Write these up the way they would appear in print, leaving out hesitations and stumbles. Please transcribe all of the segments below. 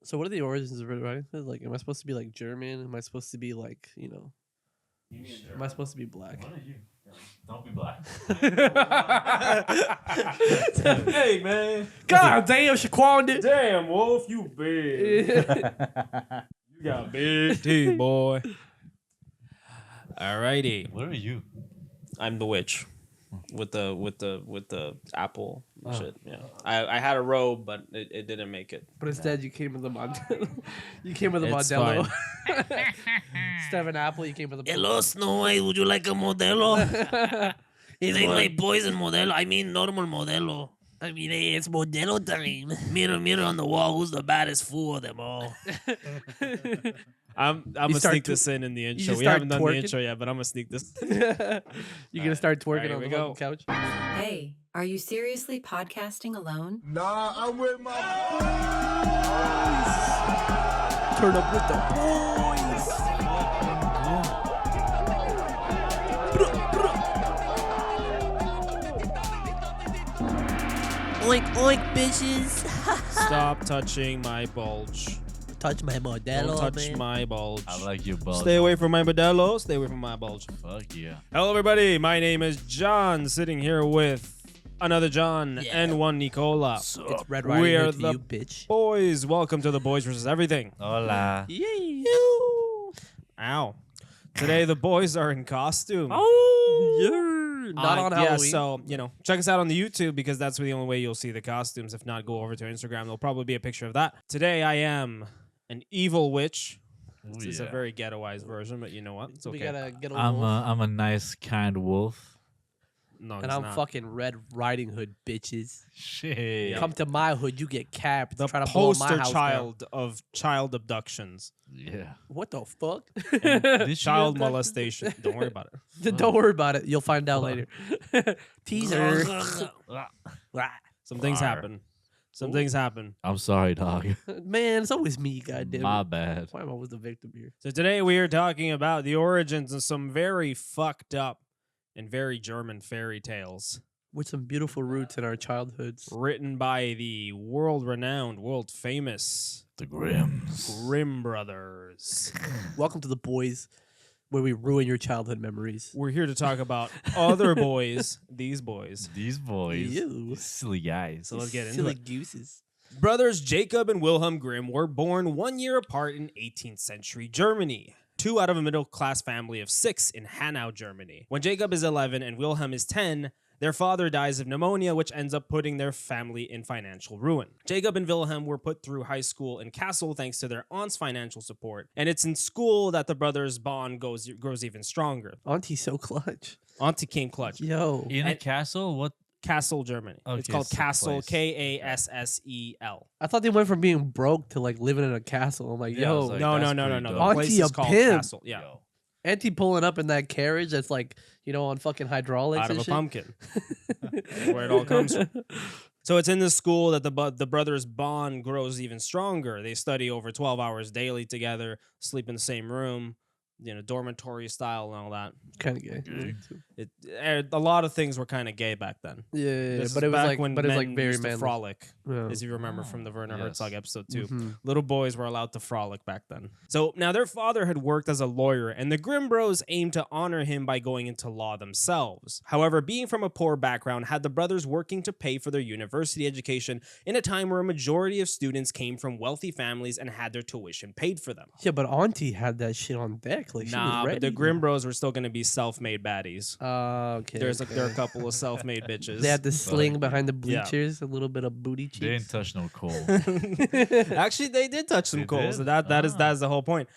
So what are the origins of Red Riding Hood? Like, am I supposed to be like German? Am I supposed to be like, am I supposed to be black? What are you? Don't be black. Hey, man. God damn, Shaquanda. Damn, Wolf, you big. You got big teeth, boy. Alrighty. What are you? I'm the witch. With the apple and shit. Yeah. I had a robe, but it didn't make it. But instead, you came with the Modelo. You came with a It's Modelo. Instead of an apple, you came with a. Hello, Snow White. Would you like a Modelo? It ain't like poison Modelo. I mean, normal Modelo. I mean, hey, it's Modelo time. Mirror, mirror on the wall. Who's the baddest fool of them all? I'm gonna sneak this in the intro. just We start haven't done twerking? the intro yet, but I'm gonna sneak this. You're gonna start twerking Alright, on here the we fucking couch. Hey, are you seriously podcasting alone? Nah, I'm with my Turn up with the boys. Oink, oink, bitches. Stop touching my bulge. Touch my Don't Modelo, touch man. my bulge. I like your bulge. Stay away from my Modelo. Stay away from my bulge. Fuck yeah. Hello, everybody. My name is John, sitting here with another John Yeah. and one Nicola. It's Red Riding We are Hood to the you, bitch. boys. Welcome to the Boys versus Everything. Hola. Ow. Today, the boys are in costume. Oh, yeah. Not on Yeah, Halloween. so, check us out on the YouTube because that's the only way you'll see the costumes. If not, go over to Instagram. There'll probably be a picture of that. Today, I am an evil witch. Ooh, This is a yeah. very ghettoized version, but you know what? It's okay. We gotta get a I'm wolf. a I'm a nice kind wolf. No, And it's I'm not. fucking Red Riding Hood, bitches. Shit. Come to my hood, you get capped. The Try to blow my poster house child of child abductions, Yeah. down. What the fuck? Did she child have that? molestation. Don't worry about it. Don't worry about it. You'll find out later. Teaser. Some things Rar. happen. Some things happen. I'm sorry, dog. Man, it's always me, goddamn. My bad. Why am I always the victim here? So today we are talking about the origins of some very fucked up and very German fairy tales With some beautiful roots in our childhoods. written by the world-renowned, world-famous The Grimms. Grimm brothers. Welcome to the boys, where we ruin your childhood memories. We're here to talk about other boys, these boys. These boys. Ew. These silly guys. So let's get into Silly it. gooses. Brothers Jacob and Wilhelm Grimm were born 1 year apart in 18th century Germany. Two out of a middle-class family of 6 in Hanau, Germany. When Jacob is 11 and Wilhelm is 10, their father dies of pneumonia, which ends up putting their family in financial ruin. Jacob and Wilhelm were put through high school in Kassel thanks to their aunt's financial support, and it's in school that the brothers' bond grows even stronger. Auntie's so clutch. Auntie came clutch. Yo. In a And- castle? What? Kassel, Germany. It's Okay, called it's a Kassel, place. Kassel. I thought they went from being broke to like living in a castle. I'm like, Yeah, I was yo, like, No. that's The pretty dope. place Auntie is a called pimp. Kassel. Yeah. Yo. Auntie pulling up in that carriage that's like, on fucking hydraulics Out of and a shit. pumpkin. That's where it all comes from. So it's in this school that the brothers' bond grows even stronger. They study over 12 hours daily together, sleep in the same room, dormitory style and all that. Kind of gay. A lot of things were kind of gay back then. Yeah, This but is it was back like, when but it's like men very used to manly. frolic, Yeah. as you remember from the Werner yes. Herzog episode 2. Mhm. Little boys were allowed to frolic back then. So now their father had worked as a lawyer, and the Grimm Bros aimed to honor him by going into law themselves. However, being from a poor background had the brothers working to pay for their university education in a time where a majority of students came from wealthy families and had their tuition paid for them. Yeah, but Auntie had that shit on deck. Like, she Nah, was ready. but the Grimm Bros were still going to be self-made baddies. Okay. There are a okay. couple of self-made bitches. They had the sling behind the Yeah. bleachers, a little bit of booty They didn't cheeks. touch no coal. Actually, they did touch some They coals. did? That is the whole point.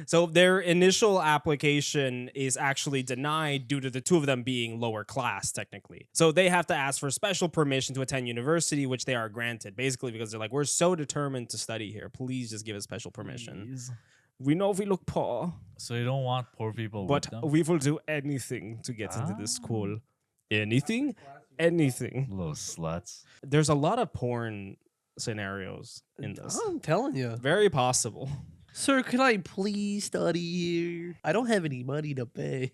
So their initial application is actually denied due to the two of them being lower class, technically. So they have to ask for special permission to attend university, which they are granted, basically because they're like, we're so determined to study here. Please just give us special permission. Please. We know we look poor, So you don't want poor people but with them? we will do anything to get into this school. Anything? Anything. Little sluts. There's a lot of porn scenarios in this. I'm telling you. Very possible. Sir, can I please study here? I don't have any money to pay.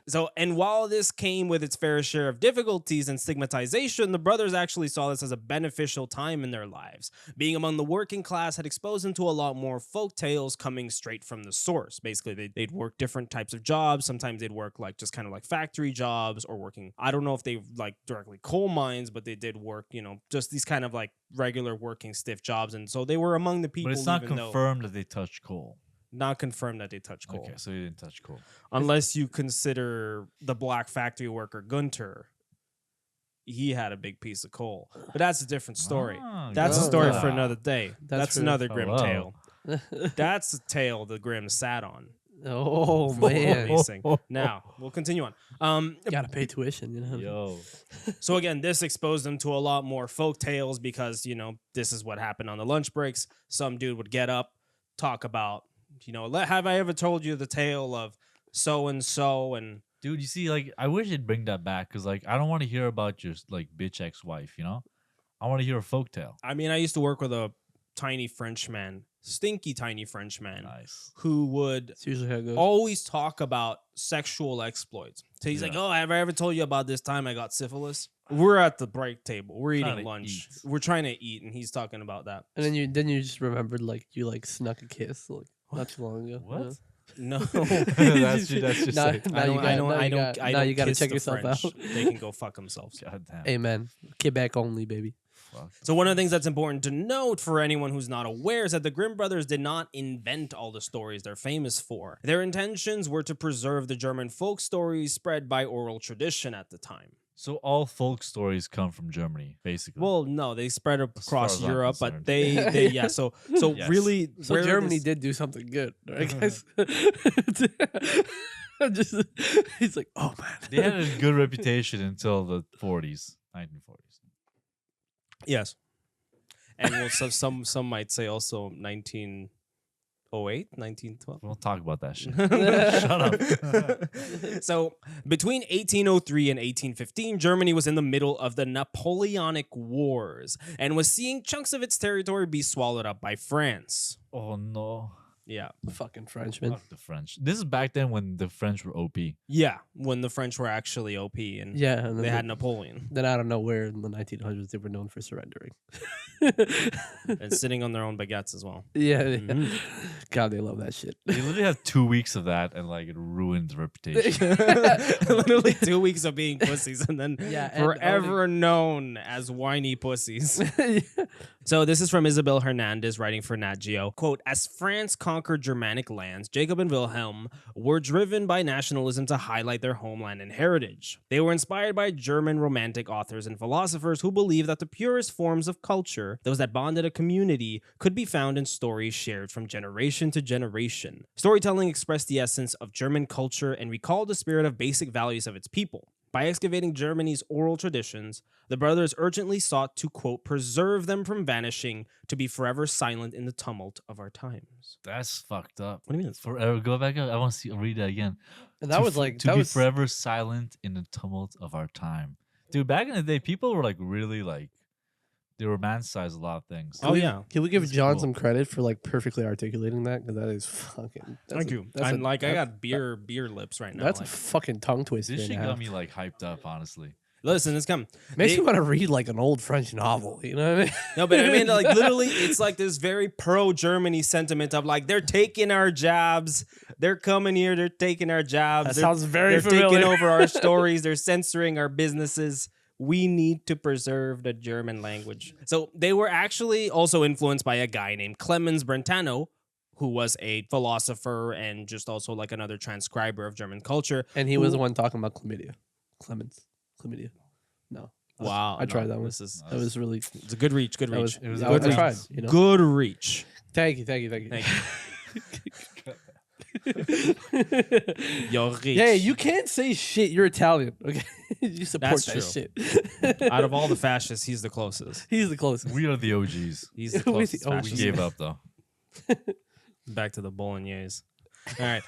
So, and while this came with its fair share of difficulties and stigmatization, the brothers actually saw this as a beneficial time in their lives. Being among the working class had exposed them to a lot more folk tales coming straight from the source. Basically, they'd work different types of jobs. Sometimes they'd work like just kind of like factory jobs or working, I don't know if they like directly coal mines, but they did work, you know, just these kind of like regular working stiff jobs. And so they were among the people. But it's not even confirmed that they touched coal. not confirmed that they touched coal. Okay, so they didn't touch coal. Unless you consider the black factory worker Gunter. He had a big piece of coal. But that's a different story. Ah, That's a good. story Ah. for another day. That's true. another Oh, Grimm wow. tale. That's the tale the Grimm sat on. Oh for man, releasing. Now, we'll continue on. gotta pay tuition, you know. Yo. So again, this exposed them to a lot more folk tales because, you know, this is what happened on the lunch breaks. Some dude would get up, talk about, you know, have I ever told you the tale of so and so? And Dude, you see, like, I wish they'd bring that back because, like, I don't want to hear about your, like, bitch ex-wife, you know? I want to hear a folktale. I mean, I used to work with a tiny Frenchman, stinky tiny Frenchman, Nice. who would It's usually how it goes. always talk about sexual exploits. So he's like, Yeah. "Oh, have I ever told you about this time I got syphilis?" We're at the break table. We're Trying eating to lunch. eat. We're trying to eat, and he's talking about that. And then you just remembered like you like snuck a kiss like not too long ago. What? No, that's just Now- sick. now you got- now you gotta kiss check the yourself French. out. They can go fuck themselves. God damn. Amen. Quebec only, baby. Fuck. So one of the things that's important to note for anyone who's not aware is that the Grimm brothers did not invent all the stories they're famous for. Their intentions were to preserve the German folk stories spread by oral tradition at the time. So all folk stories come from Germany, basically. Well, no, they spread far across as I'm Europe, but concerned. they yeah. So Yes. really, So where Germany this- did do something good, right, guys? Just he's like, oh man, they had a good reputation until the 1940s. Yes, and well, some might say also 1908, 1912. We won't talk about that shit. Shut up. So, between 1803 and 1815, Germany was in the middle of the Napoleonic Wars and was seeing chunks of its territory be swallowed up by France. Oh no. Yeah. fucking Frenchman. Fuck the French. This is back then when the French were OP. Yeah, when the French were actually OP and Yeah, and they then, had Napoleon then out of nowhere in the 1900s they were known for surrendering. and sitting on their own baguettes as well. Yeah, Mhm. God, they love that shit. They literally had 2 weeks of that and like it ruined the reputation. Literally 2 weeks of being pussies and then Yeah, and forever known as whiny pussies. So this is from Isabel Hernandez writing for Nat Geo. Quote, as France conquered Germanic lands, Jacob and Wilhelm were driven by nationalism to highlight their homeland and heritage. They were inspired by German romantic authors and philosophers who believed that the purest forms of culture, those that bonded a community, could be found in stories shared from generation to generation. Storytelling expressed the essence of German culture and recalled the spirit of basic values of its people. By excavating Germany's oral traditions, the brothers urgently sought to, quote, preserve them from vanishing, to be forever silent in the tumult of our times. That's fucked up. What do you mean? It's Forever. Go back up. I want to see. Read that again. And that To was f- like to that be was forever silent in the tumult of our time, dude. Back in the day, people were like really like they romanticized a lot of things. Oh, yeah. Can we give That's John cool. some credit for like perfectly articulating that? Because that is fucking. That's Thank a- you. that's I'm a- like, I that's- got beer lips right now. That's like, a fucking tongue twister. This and shit a got half. me like hyped up, honestly. listen, it's come. Makes They- me want to read like an old French novel. You know what I mean? No, but I mean, like, literally, it's like this very pro-Germany sentiment of like, they're taking our jobs. They're coming here. They're taking our jobs. That they're, sounds very they're taking familiar. over our stories. They're censoring our businesses. We need to preserve the German language. So they were actually also influenced by a guy named Clemens Brentano, who was a philosopher and just also like another transcriber of German culture. And he was the Who- one talking about chlamydia. Chlamydia. No. Wow. I tried that one. This is That was really. it's a good reach. Good That was. reach. It was I, good I reach. tried. You know. Good reach. Thank you. Thank you. Yeah, Your reach. you can't say shit. You're Italian. Okay, you support That's that true. shit. Out of all the fascists, he's the closest. He's the closest. We are the OGs. He's the We're the closest OGs. We fascist. gave up though. Back to the bolognese. All right.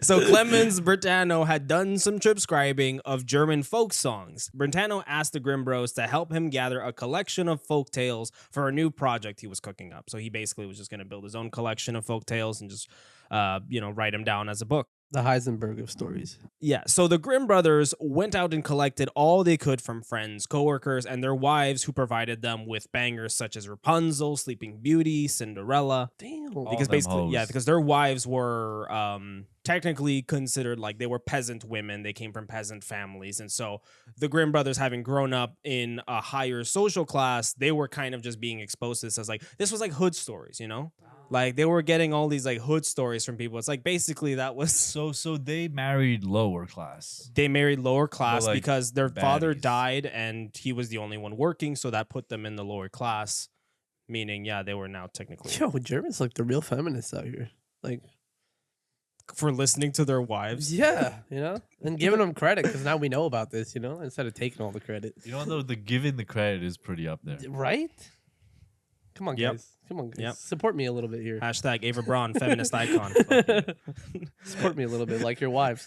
So Clemens Brentano had done some transcribing of German folk songs. Brentano asked the Grimm Bros to help him gather a collection of folk tales for a new project he was cooking up. So he basically was just going to build his own collection of folk tales and just, write them down as a book. The Heisenberg of stories. Yeah, so the Grimm brothers went out and collected all they could from friends, coworkers, and their wives who provided them with bangers such as Rapunzel, Sleeping Beauty, Cinderella. Damn. Because them basically, hoes. because their wives were technically considered like they were peasant women. They came from peasant families. And so the Grimm brothers, having grown up in a higher social class, they were kind of just being exposed to this as like, this was like hood stories, you know? Like they were getting all these like hood stories from people. It's like basically that was So they married lower class. they married lower class like, because their father baddies. died and he was the only one working, so that put them in the lower class. Meaning, yeah, they were now technically Yo, Germans like the real feminists out here. Like, for listening to their wives. yeah, and giving them credit because now we know about this, instead of taking all the credit. You know, though, the giving the credit is pretty up there. Right? Come on, Yep. guys. Come on, guys. Yep. Support me a little bit here. Hashtag Ava Braun, feminist icon. Support me a little bit, like your wives.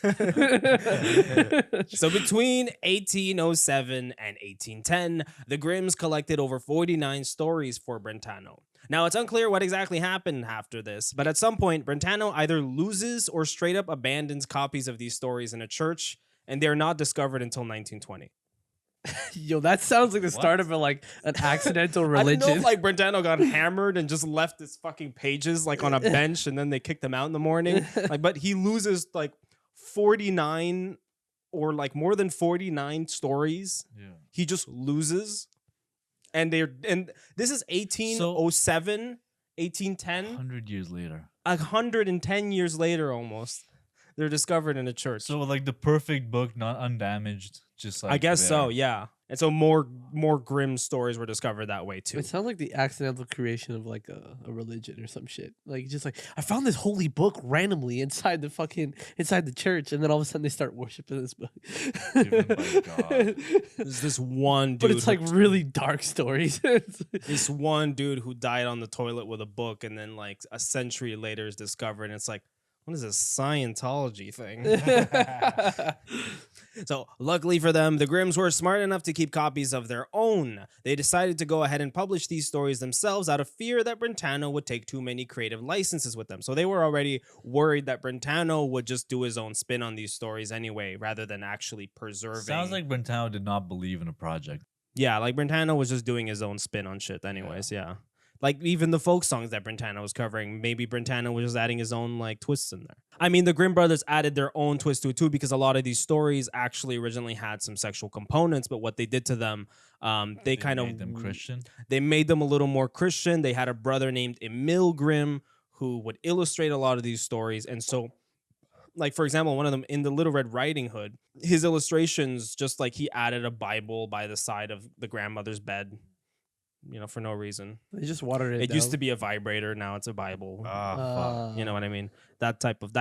So between 1807 and 1810, the Grimms collected over 49 stories for Brentano. Now, it's unclear what exactly happened after this, but at some point, Brentano either loses or straight up abandons copies of these stories in a church, and they're not discovered until 1920. Yo, that sounds like the start of an accidental religion. I don't know if like Brentano got hammered and just left his fucking pages like on a bench and then they kicked him out in the morning. But he loses like 49 or like more than 49 stories. Yeah. He just loses. And this is 1807, 1810, 100 years later. 110 years later almost. They're discovered in a church. So like the perfect book, not undamaged, just like I guess there. so, yeah. And so more Grimm stories were discovered that way too. It sounds like the accidental creation of like a religion or some shit. Like just like I found this holy book randomly inside the church, and then all of a sudden they start worshiping this book. Given by God. There's this one dude. But it's like really dark stories. this one dude who died on the toilet with a book, and then like a century later is discovered, and it's like, what is this Scientology thing? So luckily for them, the Grimms were smart enough to keep copies of their own. They decided to go ahead and publish these stories themselves out of fear that Brentano would take too many creative licenses with them. So they were already worried that Brentano would just do his own spin on these stories anyway, rather than actually preserving. Sounds like Brentano did not believe in a project. Yeah, like Brentano was just doing his own spin on shit anyways, yeah. Like even the folk songs that Brentano was covering, maybe Brentano was just adding his own like twists in there. I mean, the Grimm brothers added their own twist to it too, because a lot of these stories actually originally had some sexual components, but what they did to them, they kind of made them Christian. They made them a little more Christian. They had a brother named Emil Grimm who would illustrate a lot of these stories, and so, like for example, one of them in the Little Red Riding Hood, his illustrations, just like he added a Bible by the side of the grandmother's bed. For no reason. They just watered it. It down. used to be a vibrator, now it's a Bible. You know what I mean? That type of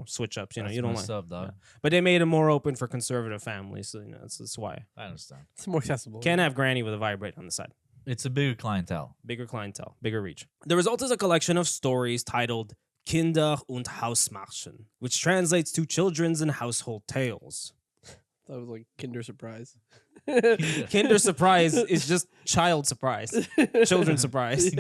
switch ups. You don't like. Up, dog. But they made it more open for conservative families, so that's why. I understand. It's more accessible. Can't have Granny with a vibrator on the side. It's a bigger clientele. Bigger clientele, bigger reach. The result is a collection of stories titled Kinder- und Hausmärchen, which translates to children's and household tales. That was like Kinder Surprise. Kinder Surprise is just child surprise. Children's surprise.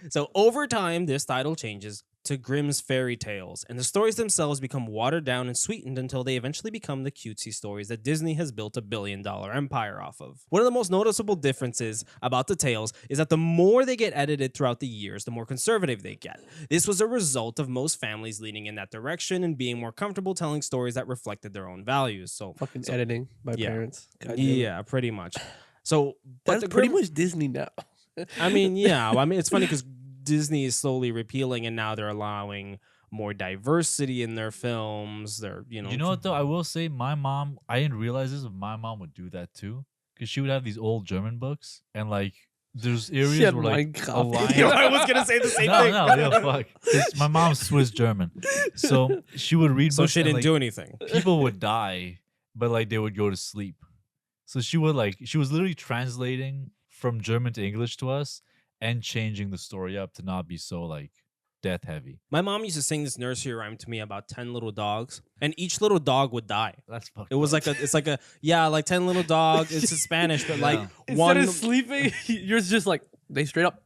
So over time, this title changes to Grimm's fairy tales, and the stories themselves become watered down and sweetened until they eventually become the cutesy stories that Disney has built a billion-dollar empire off of. One of the most noticeable differences about the tales is that the more they get edited throughout the years, the more conservative they get. This was a result of most families leaning in that direction and being more comfortable telling stories that reflected their own values. So Editing by yeah. parents. God damn it. yeah, pretty much. So, but That's the pretty Grimm- much Disney now. I mean, yeah. I mean, it's funny because Disney is slowly repealing, and now they're allowing more diversity in their films. They're, You know what though? I will say, my mom. I didn't realize this, but my mom would do that too, because she would have these old German books, and like there's areas had Oh where like Mein a Kampf. line. You know, I was gonna say the same no, thing. no, yeah, fuck. 'Cause my mom's Swiss German, so she would read. So books she and, didn't like, do anything. people would die, but like they would go to sleep. So she was literally translating from German to English to us and changing the story up to not be so like death heavy. My mom used to sing this nursery rhyme to me about 10 little dogs, and each little dog would die. That's fucked It was up. like 10 little dogs. It's in Spanish, but like Instead one. of sleeping, you're just like they straight up.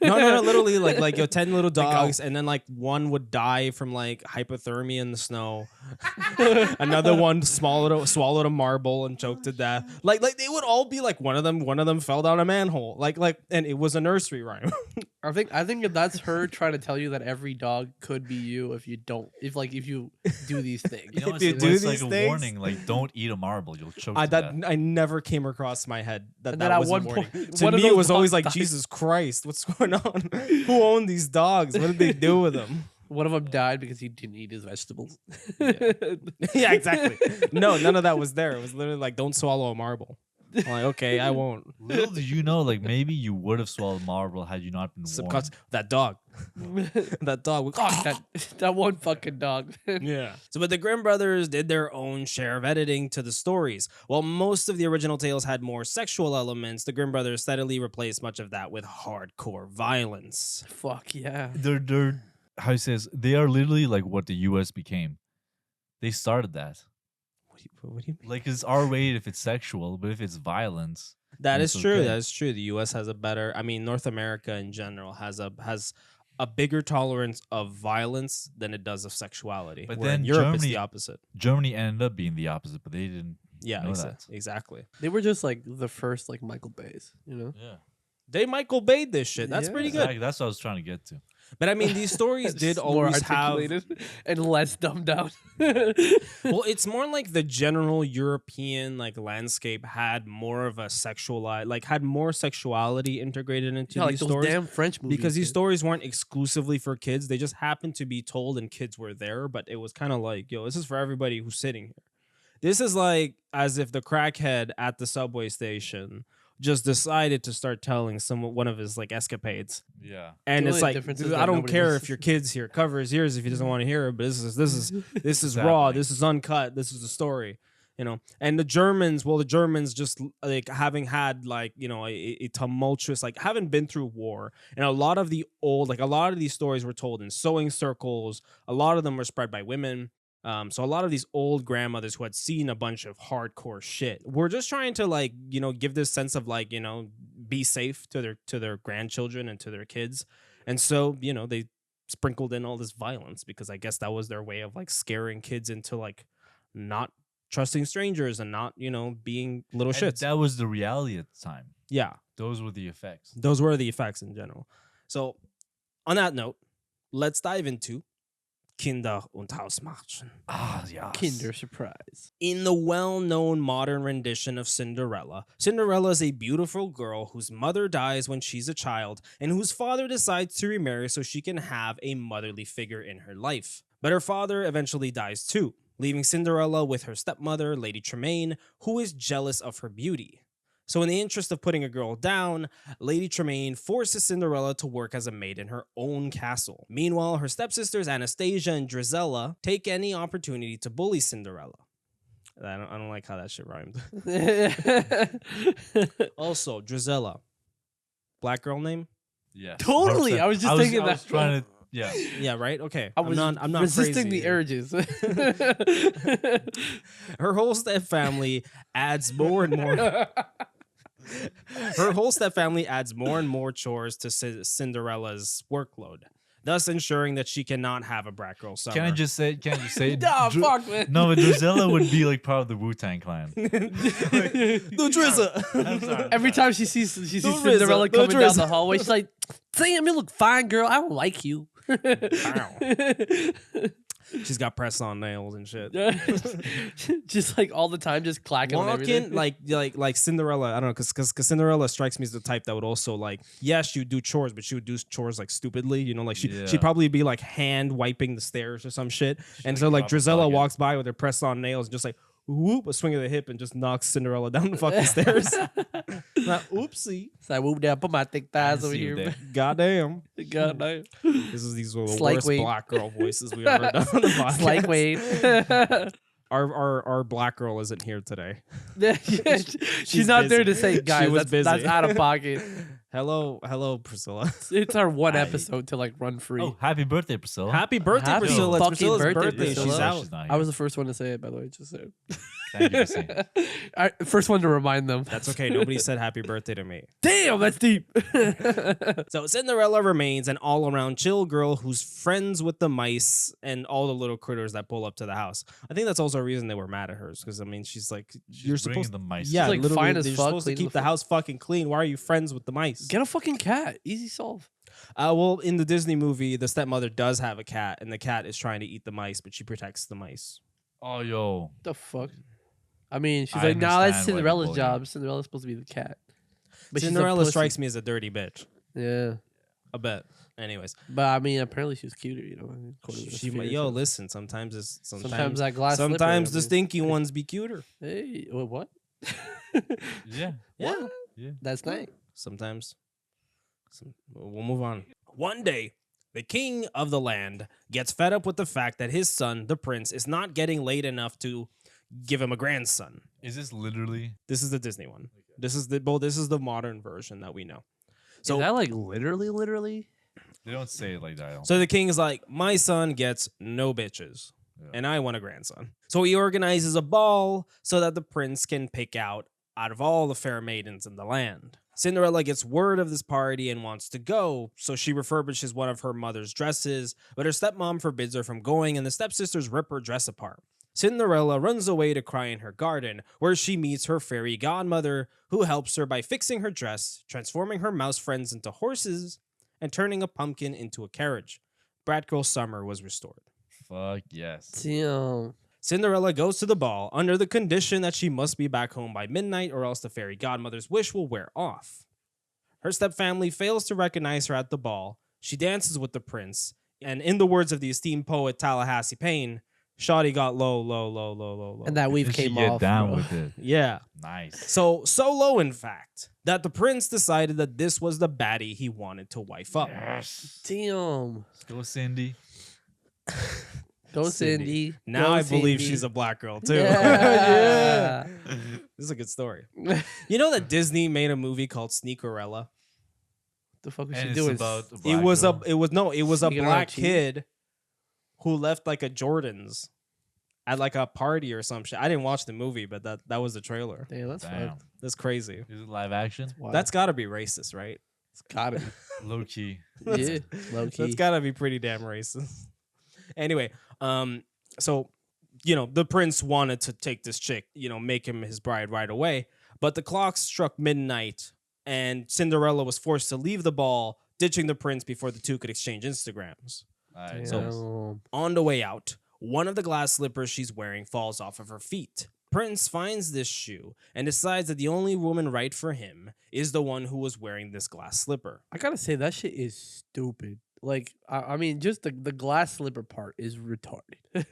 No, literally like 10 little dogs, and then like one would die from like hypothermia in the snow. Another one swallowed a marble and choked to death. Like they would all be like one of them fell down a manhole. Like and it was a nursery rhyme. I think that that's her trying to tell you that every dog could be you if you do these things. You know, If you it's do like these a things- warning, like don't eat a marble, you'll choke to death. I never came across my head that And then that at was one a warning. point, To one of me, it those was always dogs like, died. Jesus Christ, what's going on? Who owned these dogs? What did they do with them? One of them died because he didn't eat his vegetables. Yeah, exactly. No, none of that was there. It was literally like, don't swallow a marble. I'm like, okay, I won't. Little did you know, like maybe you would have swallowed marble had you not been warned. That dog. That dog. that one fucking dog. Yeah. So, but the Grimm brothers did their own share of editing to the stories. While most of the original tales had more sexual elements, the Grimm brothers steadily replaced much of that with hardcore violence. Fuck yeah. They're how he says they are literally like what the U.S. became. They started that. What do you mean? Like it's R-rated if it's sexual, but if it's violence, That It's is true. okay. That is true. The U.S. has a better. I mean, North America in general has a bigger tolerance of violence than it does of sexuality. But where in then Europe, it's Germany- the opposite. Germany ended up being the opposite, but they didn't. Yeah, know that. exactly. They were just like the first like Michael Bays, you know? Yeah, They Michael Bay'd this shit. That's Yeah. pretty good. exactly. That's what I was trying to get to. But I mean, these stories did Just more always have. articulated and less dumbed down. Well, it's more like the general European like landscape had more of a had more sexuality integrated into Yeah, like these those stories. damn French movies. Because these dude. stories weren't exclusively for kids. They just happened to be told and kids were there, but it was kind of like, yo, this is for everybody who's sitting here. This is like as if the crackhead at the subway station just decided to start telling one of his like escapades. Yeah, And The it's only like, difference is dude, that I don't nobody care listens. if your kid's here. Cover his ears if he doesn't want to hear it, but this is raw. happening. This is uncut. This is the story. You know, and the Germans just like having had like, you know, a tumultuous, like having been through war, and a lot of these stories were told in sewing circles. A lot of them were spread by women. So a lot of these old grandmothers who had seen a bunch of hardcore shit were just trying to like, you know, give this sense of like, you know, be safe to their grandchildren and to their kids. And so, you know, they sprinkled in all this violence because I guess that was their way of like scaring kids into like not trusting strangers and not, you know, being little And shits. that was the reality at the time. Yeah. Those were the effects. Those were the effects in general. So on that note, let's dive into Kinder und Hausmärchen. Ah, yeah. Kinder Surprise. In the well-known modern rendition of Cinderella, Cinderella is a beautiful girl whose mother dies when she's a child and whose father decides to remarry so she can have a motherly figure in her life. But her father eventually dies too, leaving Cinderella with her stepmother, Lady Tremaine, who is jealous of her beauty. So in the interest of putting a girl down, Lady Tremaine forces Cinderella to work as a maid in her own castle. Meanwhile, her stepsisters Anastasia and Drizella take any opportunity to bully Cinderella. I don't like how that shit rhymed. Also, Drizella, black girl name? Yeah. Totally. 100%. I was just thinking I was that. trying to. Yeah. Yeah, right? Okay. I was I'm not resisting crazy the here. urges. Her whole stepfamily adds more and more. Her whole stepfamily adds more and more chores to Cinderella's workload, thus ensuring that she cannot have a brat girl summer. Can I just say? Nah, fuck, man. No, but Drizella would be like part of the Wu-Tang Clan. The Drizza. I'm sorry. Every time she sees RZA, Cinderella the coming down RZA. the hallway, she's like, "Damn, you look fine, girl. I don't like you." She's got press on nails and shit. Just like all the time, just clacking on everything. Walking like Cinderella. I don't know, because Cinderella strikes me as the type that would also like, yeah, she would do chores, but she would do chores like stupidly. You know, like Yeah. she'd probably be like hand wiping the stairs or some shit. And so like drop a Drizella bucket. walks by with her press on nails, and just like whoop, a swing of the hip, and just knocks Cinderella down the fucking stairs. Now, oopsie. So I whooped down, put my thick thighs over see you here. there. Goddamn. God damn. These were the Slight worst weight. black girl voices we've ever done on the podcast. Slight weight. Our black girl isn't here today. She's not there busy. to say, She guys, was that's busy. out of pocket. Hello, Priscilla. It's our one Aye. episode to like run free. Oh, happy birthday, Priscilla. Happy birthday, Happy Priscilla. It's fucking Priscilla's birthday, birthday. Priscilla. She's out. She's not I here. was the first one to say it, by the way. Just so. Thank you for saying it. First one to remind them. That's okay. Nobody said happy birthday to me. Damn, that's deep. So Cinderella remains an all-around chill girl who's friends with the mice and all the little critters that pull up to the house. I think that's also a reason they were mad at her, because I mean, she's like, you're bringing supposed the mice. yeah, She's, like, literally, fine as they're fuck, supposed to cleaning keep the the house fucking clean. Why are you friends with the mice? Get a fucking cat. Easy solve. Well, in the Disney movie, the stepmother does have a cat, and the cat is trying to eat the mice, but she protects the mice. Oh, yo. The fuck? I mean, she's I like, nah, that's understand why they Cinderella's bully job. Cinderella's supposed to be the cat. But she's a Cinderella pussy. strikes me as a dirty bitch. Yeah. I bet. Anyways, But I mean, apparently she's cuter, you know. according to the she fairy yo, tale. listen. Sometimes Sometimes that glass. sometimes slipper, the stinky ones be cuter. Hey, what? Yeah. Yeah. Yeah. That's nice. Sometimes. We'll move on. One day, the king of the land gets fed up with the fact that his son, the prince, is not getting laid enough to give him a grandson. Is this literally? This is the Disney one. This is the modern version that we know. So So is that like literally? They don't say it like that. I don't So the king is like, my son gets no bitches, Yeah. and I want a grandson. So he organizes a ball so that the prince can pick out of all the fair maidens in the land. Cinderella gets word of this party and wants to go, so she refurbishes one of her mother's dresses, but her stepmom forbids her from going, and the stepsisters rip her dress apart. Cinderella runs away to cry in her garden, where she meets her fairy godmother, who helps her by fixing her dress, transforming her mouse friends into horses, and turning a pumpkin into a carriage. Bratgirl Summer was restored. Fuck yes. Damn. Cinderella goes to the ball under the condition that she must be back home by midnight or else the fairy godmother's wish will wear off. Her stepfamily fails to recognize her at the ball. She dances with the prince, and in the words of the esteemed poet Tallahassee Payne, Shawty got low, low, low, low, low, low. And that weave Did she came get off. down bro. with it? Yeah. Nice. So low, in fact, that the prince decided that this was the baddie he wanted to wife up. Yes. Damn. Go, Cindy. Go Cindy. Cindy. Now Go I believe Cindy. she's a black girl, too. Yeah. This is a good story. You know that Disney made a movie called Sneakerella? The fuck was And she it's doing? about a It black was girl. a Sneaking around black cheating? kid who left like a Jordans at like a party or some shit. I didn't watch the movie, but that was the trailer. Damn, that's Damn. fucked. That's crazy. Is it live action? Wow. That's got to be racist, right? it's gotta be. Low key. Yeah, low key. That's got to be pretty damn racist. Anyway, so the prince wanted to take this chick, make him his bride right away, but the clock struck midnight and Cinderella was forced to leave the ball, ditching the prince before the two could exchange Instagrams. Alright, So- Damn. On the way out, one of the glass slippers she's wearing falls off of her feet. Prince finds this shoe and decides that the only woman right for him is the one who was wearing this glass slipper. I gotta say that shit is stupid. Like, I mean, just the glass slipper part is retarded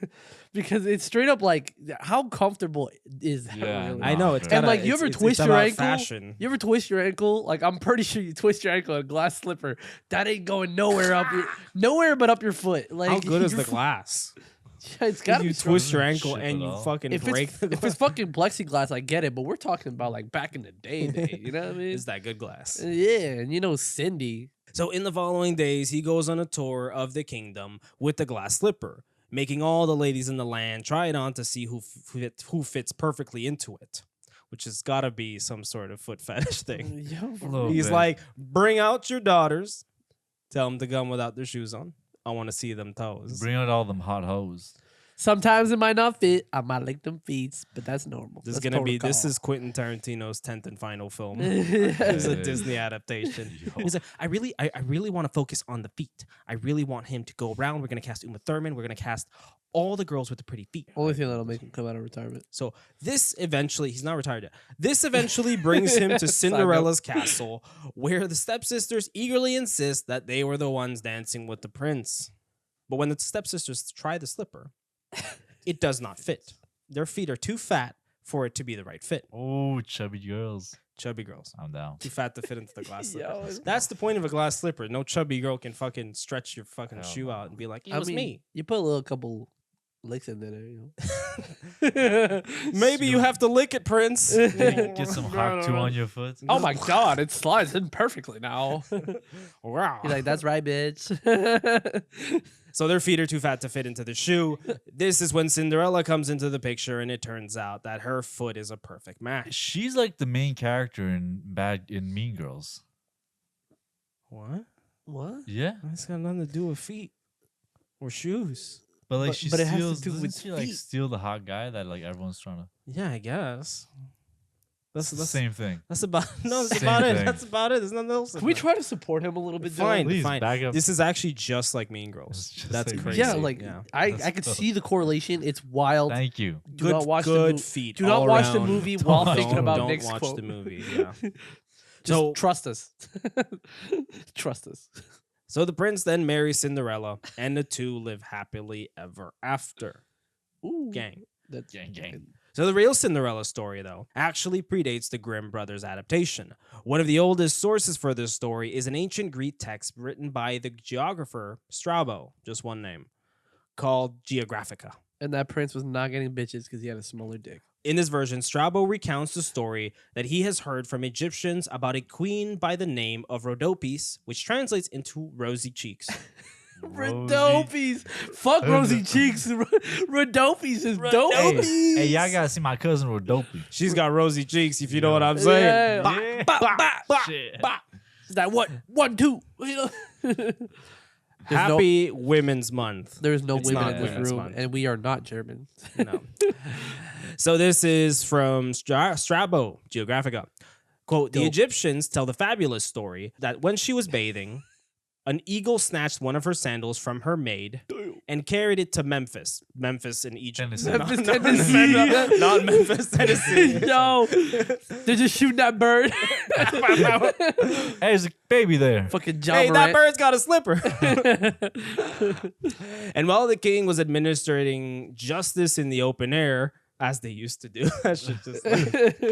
because it's straight up like, how comfortable is that? Yeah, really? I know it's And, kinda, like, you it's- ever it's twist your about ankle? Fashion. You ever twist your ankle? Like, I'm pretty sure you twist your ankle in a glass slipper. That ain't going nowhere nowhere but up your foot. Like, How good is your the foot- glass? Yeah, it's gotta You be twist your Doesn't ankle ship and at you all. fucking If break it's, the if it's glass. fucking plexiglass, I get it, but we're talking about like back in the day, you know what I mean? Is that good glass? Yeah, and Cindy. So in the following days, he goes on a tour of the kingdom with the glass slipper, making all the ladies in the land try it on to see who fits perfectly into it, which has got to be some sort of foot fetish thing. Yo, for Little real. He's bit. like, bring out your daughters, tell them to come without their shoes on. I want to see them toes. Bring out all them hot hoes. Sometimes it might not fit. I might lick them feet, but that's normal. This is That's gonna be. This protocol. is Quentin Tarantino's 10th and final film. It's a Yeah. Disney adaptation. Yo. He's like, I really want to focus on the feet. I really want him to go around. We're gonna cast Uma Thurman. We're gonna cast all the girls with the pretty feet. Only thing that'll make him come out of retirement. So this eventually, he's not retired yet. This eventually brings him to Cinderella's castle, where the stepsisters eagerly insist that they were the ones dancing with the prince. But when the stepsisters try the slipper, it does not fit. Their feet are too fat for it to be the right fit. Oh, chubby girls. Chubby girls. I'm down. Too fat to fit into the glass slipper. Yo, That's the point of a glass slipper. No chubby girl can fucking stretch your fucking Hell shoe no. out and be like, it I was mean, me. you put a little couple licks in there, you know. Maybe you have to lick it, Prince. Get some hot two on your foot. Oh my god, it slides in perfectly now. Wow. You're like, that's right, bitch. So their feet are too fat to fit into the shoe. This is when Cinderella comes into the picture, and it turns out that her foot is a perfect match. She's like the main character in Mean Girls. What? What? Yeah, That's got nothing to do with feet or shoes. but like But- she but it has to steals. do Doesn't with she like feet. steal the hot guy that like everyone's trying to? Yeah, I guess. That's the same thing. That's about no. That's Same about it. thing. That's about it. There's nothing else. Can we try to support him a little bit? Fine, Dylan? Please, fine. back up. This is actually just like Mean It's Girls. just That's like crazy. Yeah, like I That's could dope. see the correlation. It's wild. Thank you. Do not watch the good movie. feet. Do not all watch the around. movie Don't while watch thinking the about Don't Nick's watch quote. the movie. Yeah. Just So- trust us. Trust us. So the prince then marries Cinderella, and the two live happily ever after. Ooh, Gang. That's Gang. So the real Cinderella story, though, actually predates the Grimm brothers' adaptation. One of the oldest sources for this story is an ancient Greek text written by the geographer Strabo, just one name, called Geographica. And that prince was not getting bitches because he had a smaller dick. In this version, Strabo recounts the story that he has heard from Egyptians about a queen by the name of Rhodopis, which translates into rosy cheeks. Rhodopis. Fuck rosy cheeks. Rhodopis is dope. Hey, y'all gotta see my cousin Rodopy. She's got rosy cheeks, if you know what I'm Yeah. saying. Yeah. Bah, bah, bah, bah, Shit. bah. Is that what? 1, 2. You know? There's Happy Women's Month. There's no It's women not in this Women's room, Month. and we are not German. No. So this is from Strabo, Geographica. Quote, the Dope. Egyptians tell the fabulous story that when she was bathing, an eagle snatched one of her sandals from her maid and carried it to Memphis. Memphis in Egypt. Tennessee. Memphis, Not- Tennessee. Not Memphis, Tennessee. Yo, they're just shooting that bird. Hey, there's a baby there. Fucking John Hey, that Morant. bird's got a slipper. And while the king was administering justice in the open air, as they used to do, that shit just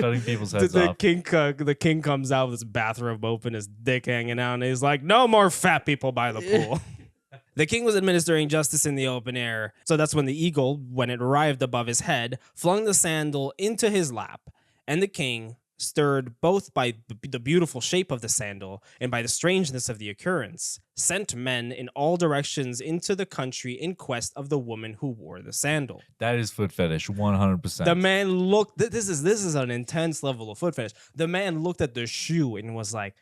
Cutting people's heads off. the king comes out with his bathrobe open, his dick hanging out, and he's like, "No more fat people by the pool." The king was administering justice in the open air, so that's when the eagle, when it arrived above his head, flung the sandal into his lap, and the king, stirred both by the beautiful shape of the sandal and by the strangeness of the occurrence, sent men in all directions into the country in quest of the woman who wore the sandal. That is foot fetish, 100%. The man looked. This is an intense level of foot fetish. The man looked at the shoe and was like,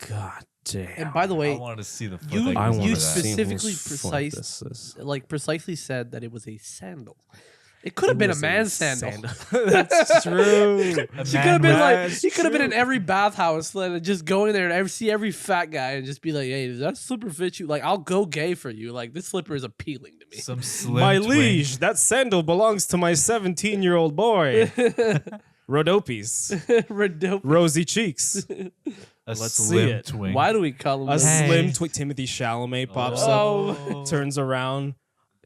"God damn!" And by the I way, wanted to see the foot. you- that I goes want you over to that. see specifically whose foot precise- this is. like precisely said that it was a sandal. It could have been a man's sandal. That's true. She A could man have been like, That's he could have been in true. every bathhouse, like, just go in there and see every fat guy and just be like, "Hey, does that slipper fit you? Like, I'll go gay for you. Like, this slipper is appealing to me." Some slim My twink. liege, that sandal belongs to my 17-year-old boy. Rhodopis. Redope. Rosy cheeks. A Let's see slim it. twink. Why do we call him? A that? Hey. slim twink. Timothy Chalamet pops Oh. up, turns around,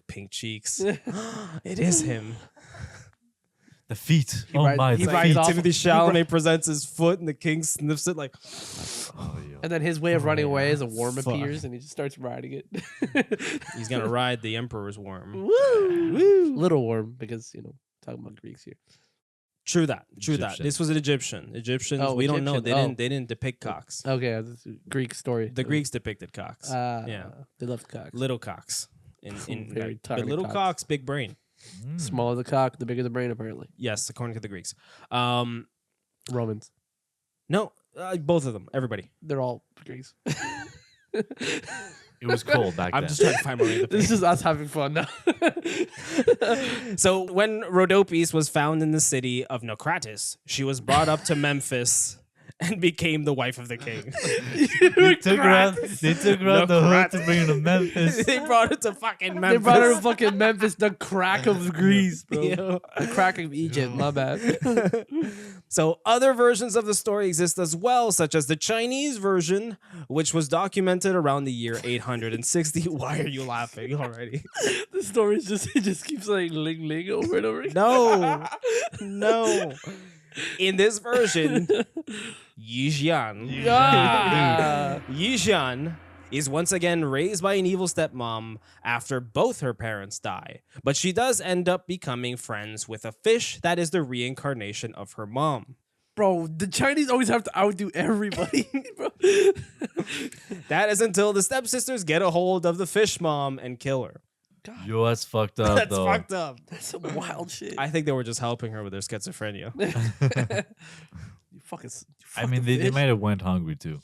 pink cheeks. It is him. The feet. He Oh rides- my he feet. rides off- Timothy Chalamet presents his foot, and the king sniffs it like, Oh, yo. And then his way of running away is a worm Fuck. appears and he just starts riding it. he's gonna ride the emperor's worm. Woo! Little worm, because, talking about Greeks here. True that. True that. Egyptian. This was an Egyptian. Egyptians, Oh, we don't know. They Egyptian. didn't. They didn't depict cocks. Okay, this is a Greek story. The Greeks depicted cocks. Yeah. They love cocks. Little cocks. In Very like, tiny but little cocks. cocks, big brain. Mm. Smaller the cock, the bigger the brain, apparently. Yes, according to the Greeks. Romans. No, both of them. Everybody. They're all Greeks. It was cold back I'm then. just trying to find more. This is us having fun now. So when Rhodopis was found in the city of Naucratis, she was brought up to Memphis and became the wife of the king. They took her out the hood to bring her to Memphis. They brought her to fucking Memphis. They brought her to fucking Memphis, the crack of Greece, bro. Yo. The crack of Egypt, my bad. So other versions of the story exist as well, such as the Chinese version, which was documented around the year 860. Why are you laughing already? The story it just keeps saying ling ling over and over again. No. No. In this version, Yijian. Ah. Yijian is once again raised by an evil stepmom after both her parents die. But she does end up becoming friends with a fish that is the reincarnation of her mom. Bro, the Chinese always have to outdo everybody, bro. That is until the stepsisters get a hold of the fish mom and kill her. Yo, that's fucked up, That's though. fucked up. That's some wild shit. I think they were just helping her with her schizophrenia. You fucking. I mean, they might have went hungry, too.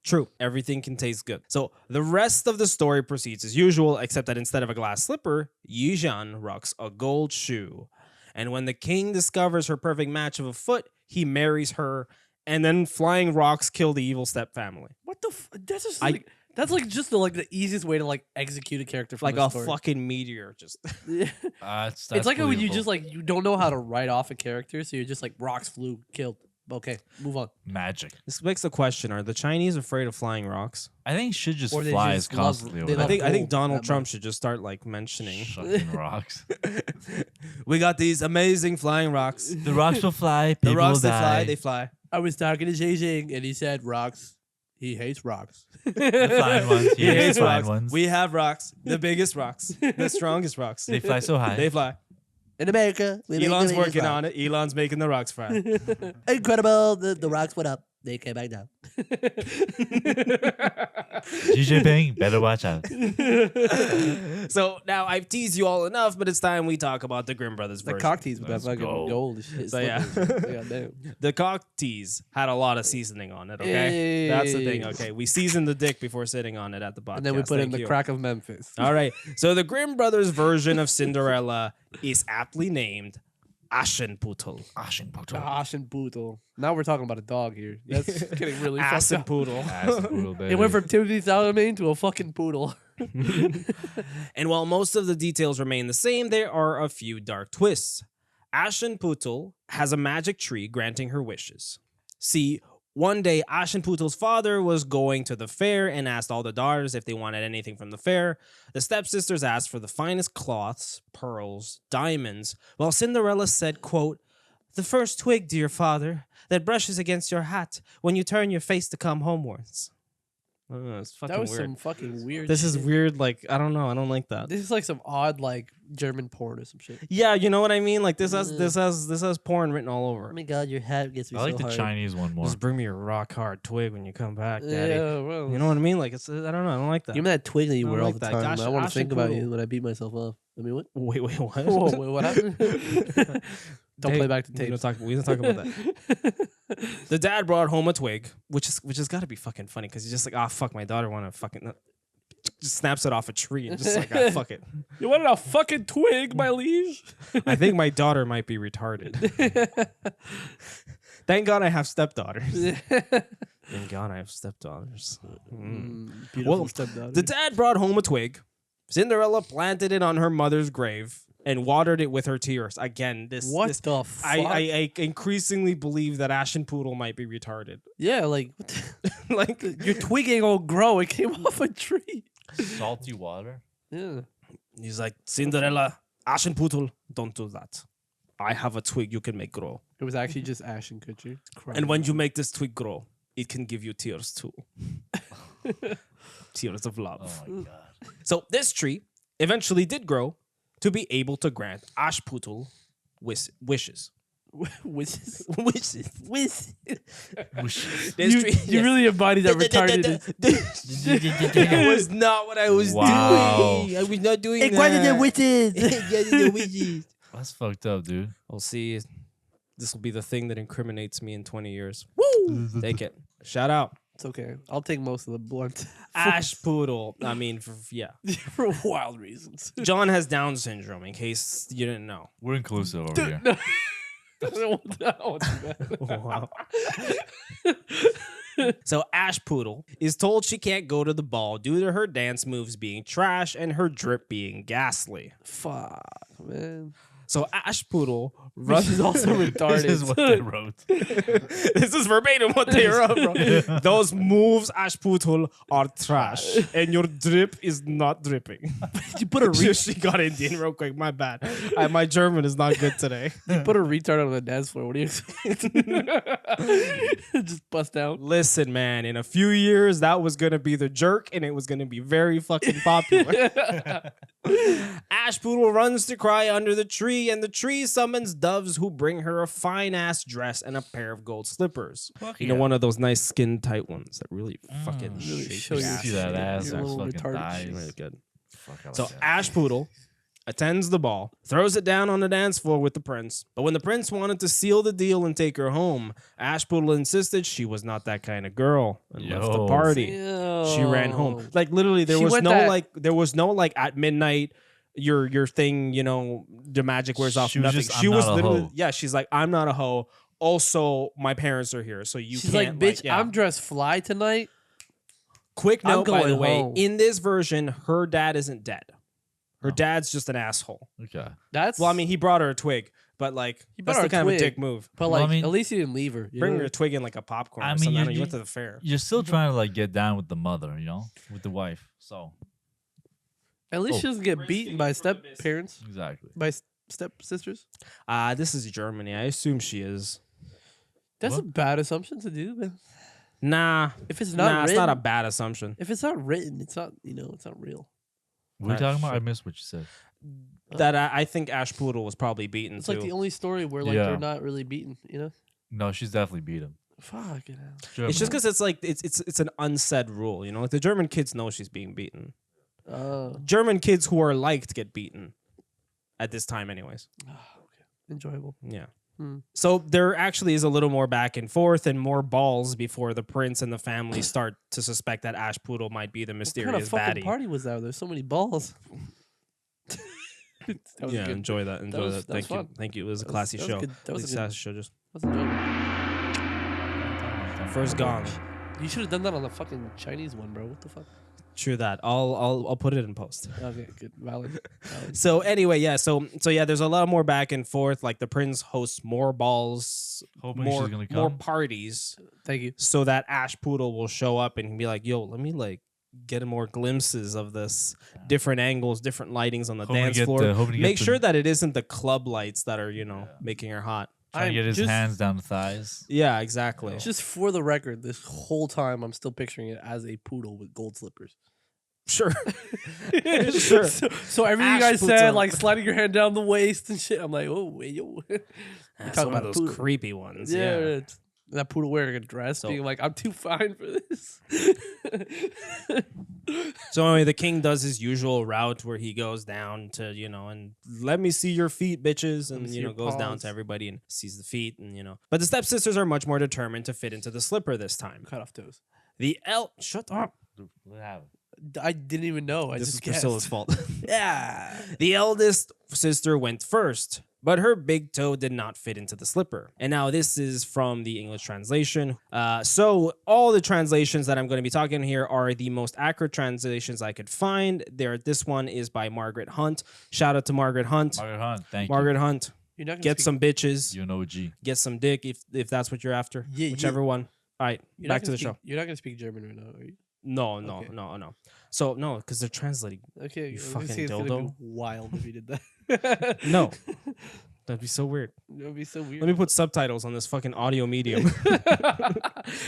True, everything can taste good. So the rest of the story proceeds as usual, except that instead of a glass slipper, Yijan rocks a gold shoe. And when the king discovers her perfect match of a foot, he marries her, and then flying rocks kill the evil step family. What the? That's just like that's like just the easiest way to like execute a character from Like the a story. fucking meteor, just That's It's like when you believable. just like you don't know how to write off a character, so you're just like rocks flew, killed. Okay, move on. Magic. This begs the question: are the Chinese afraid of flying rocks? I think shit just Or they flies just love- constantly they over I love there. think gold Donald that Trump much. should just start like mentioning. Shucking rocks. We got these amazing flying rocks. The rocks will fly. People The rocks will they die. fly, they fly. I was talking to Xi Jinping, and he said rocks. He hates rocks. The flying ones. He Yeah, hates the flying rocks. ones. We have rocks, the biggest rocks, the strongest rocks. They fly so high. They fly. In America, Elon's working on it. Elon's making the rocks fly. Incredible. The rocks went up. They came back down. Xi Jinping, better watch out. So now I've teased you all enough, but it's time we talk about the Grimm brothers The version. cock tease with that Let's fucking go. gold and shit. So, yeah. Goddamn. The cock tease had a lot of seasoning on it. Okay, that's the thing. Okay, we seasoned the dick before sitting on it at the podcast. And then we put in Thank the you. crack of Memphis. All right. So the Grimm brothers version of Cinderella is aptly named Aschenputtel. Aschenputtel. Now we're talking about a dog here. That's getting really fucked up. Aschenputtel. Ass poodle, It baby. went from Timothy Chalamet to a fucking poodle. And while most of the details remain the same, there are a few dark twists. Aschenputtel has a magic tree granting her wishes. See, one day Aschenputtel's father was going to the fair and asked all the daughters if they wanted anything from the fair. The stepsisters asked for the finest cloths, pearls, diamonds, while Cinderella said, quote, "The first twig, dear father, that brushes against your hat when you turn your face to come homewards." It's fucking That was weird. some fucking weird This is shit. weird. Like, I don't know. I don't like that. This is like some odd like German porn or some shit. Yeah, you know what I mean. Like this has porn written all over. Oh my god, your hat gets me I like so the hard. Chinese one more. Just bring me a rock hard twig when you come back, Daddy. Yeah, well, You know what I mean? Like it's I don't know. I don't like that. give me that twig that you I don't wear all like the that. time. Gosh, I want to think about you Aschenputtel. when I beat myself up. I mean, what? Wait, what? Whoa, wait, what happened? Don't play back the We tapes. don't talk about that. The dad brought home a twig, which has got to be fucking funny because he's just like, oh fuck, my daughter want to fucking. Just snaps it off a tree and just like, ah, fuck it. You wanted a fucking twig, my liege? I think my daughter might be retarded. Thank God I have stepdaughters. Thank God I have stepdaughters. Beautiful Well, stepdaughter. The dad brought home a twig. Cinderella planted it on her mother's grave and watered it with her tears. Again, what this the fuck? I increasingly believe that Aschenputtel might be retarded. Yeah, like what the- Like your twig ain't gonna grow. It came off a tree. Salty water. Yeah. he's like, Cinderella, Aschenputtel, don't do that. I have a twig you can make grow. It was actually just Ashton Kutcher. And when you make this twig grow, it can give you tears too. Tears of love. Oh my god. So this tree eventually did grow to be able to grant Aschenputtel wishes. wishes. Wishes. Wishes. This You, tree, you yes. really embodied that retarded. That was not what I was Wow. doing. I was not doing It granted the that. wishes. The wishes. That's fucked up, dude. We'll see. This will be the thing that incriminates me in 20 years. Woo! Take it. Shout out. It's okay. I'll take most of the blunt. Aschenputtel. I mean, yeah. For wild reasons. John has Down syndrome, in case you didn't know. We're inclusive over here. No. I don't want to do that. Wow. So Aschenputtel is told she can't go to the ball due to her dance moves being trash and her drip being ghastly. Fuck, man. So Ash Poodle Which runs. is also retarded. This is what they wrote. This is verbatim what they wrote, bro. Those moves, Ash Poodle, are trash, and your drip is not dripping. You put a She got Indian real quick. My bad. My German is not good today. put a retard on the dance floor. What do you expect? Just bust out. Listen, man. In a few years, that was gonna be the jerk, and it was gonna be very fucking popular. Ash Poodle runs to cry under the tree, and the tree summons doves who bring her a fine-ass dress and a pair of gold slippers. Fuck You know, yeah. one of those nice skin-tight ones that really fucking Really shake show your you ass. See that You're ass a was little fucking retarded. thighs. Really good. Fuck, I like So that. Ash Poodle attends the ball, throws it down on the dance floor with the prince. But when the prince wanted to seal the deal and take her home, Ash Poodle insisted she was not that kind of girl and left the Yo. party. She ran home. Like literally, there She was went no that- like at midnight. Your thing, you know, the magic wears off. She was Nothing. just, She "I'm was not a literally, hoe." yeah. She's like, I'm not a hoe. Also, my parents are here, so you She's can't. like, bitch, yeah. I'm dressed fly tonight. Quick I'm note, by the going way, home. in this version, her dad isn't dead. Her dad's just an asshole. Okay. That's Well, I mean, he brought her a twig, but like, He brought that's her the a kind of a twig. dick move. but Well, I like, mean- at least he didn't leave her. you Bring know? her a twig in like a popcorn. I or mean, something. I you- know, you you- went to the fair. You're still trying to like get down with the mother, you know, with the wife. So At least Oh. she doesn't get beaten by step parents, exactly. by step sisters. This is Germany. I assume she is. That's What? a bad assumption to do, man. Nah, If it's not nah, written, it's not a bad assumption. if it's not written, it's not. You know, it's not real. What are you talking about? I Shit. missed what you said. That I think Ash Poodle was probably beaten It's too. like the only story where like Yeah. they're not really beaten. You know, No, she's definitely beat him. fuck it. It's just because it's like it's an unsaid rule, you know. Like the German kids know she's being beaten. German kids who are liked get beaten at this time, anyways. Enjoyable. Yeah. Hmm. So there actually is a little more back and forth and more balls before the prince and the family start to suspect that Ash Poodle might be the What mysterious kind of fucking baddie. party was that? There's so many balls. That was Yeah, good. enjoy that. Enjoy was- that. that was Thank you. fun. Thank you. It was a That was- classy that was show. good. That was a good- classy show. Just That was enjoyable. first gong. You should have done that on the fucking Chinese one, bro. What the fuck? True that. I'll put it in post. Okay, good. Valid. Valid. So anyway, yeah. So yeah, there's a lot more back and forth. Like the prince hosts more balls, Hoping more she's gonna more come. parties, Thank you. so that Ash Poodle will show up and be like, "Yo, let me like get more glimpses of this, different angles, different lightings on the Hoping to dance get floor. the- hoping to get Make the- sure that it isn't the club lights that are making her hot." Trying to I'm get his just- hands down the thighs. Yeah, exactly. Just for the record, this whole time I'm still picturing it as a poodle with gold slippers. Sure, sure. So everything Ash you guys puts said, on- like sliding your hand down the waist and shit, I'm like, oh, wait, yo. Some talking of about those poodle. creepy ones. Yeah, Yeah. it's- that poodle wearing a dress, So- being like, I'm too fine for this. So anyway, the king does his usual route where he goes down to, and let me see your feet, bitches, me and see your goes down paws. to everybody and sees the feet, and. But the stepsisters are much more determined to fit into the slipper this time. Cut off toes. Shut up. What happened? I didn't even know. I This is just Priscilla's guessed. fault. Yeah. The eldest sister went first, but her big toe did not fit into the slipper. And now this is from the English translation. So all the translations that I'm going to be talking here are the most accurate translations I could find. This one is by Margaret Hunt. Shout out to Margaret Hunt. Margaret Hunt, thank Margaret Hunt, You're not gonna get speak, some bitches, you. You know G. get some dick if that's what you're after. Yeah, Whichever one. All right, you're not back to gonna the speak- show. You're not going to speak German right now, are you? No. Okay. So no, because they're translating. Okay. You I was gonna fucking say it's gonna be dildo. wild if you did that. No, that'd be so weird. That would be so weird. Let me put subtitles on this fucking audio medium.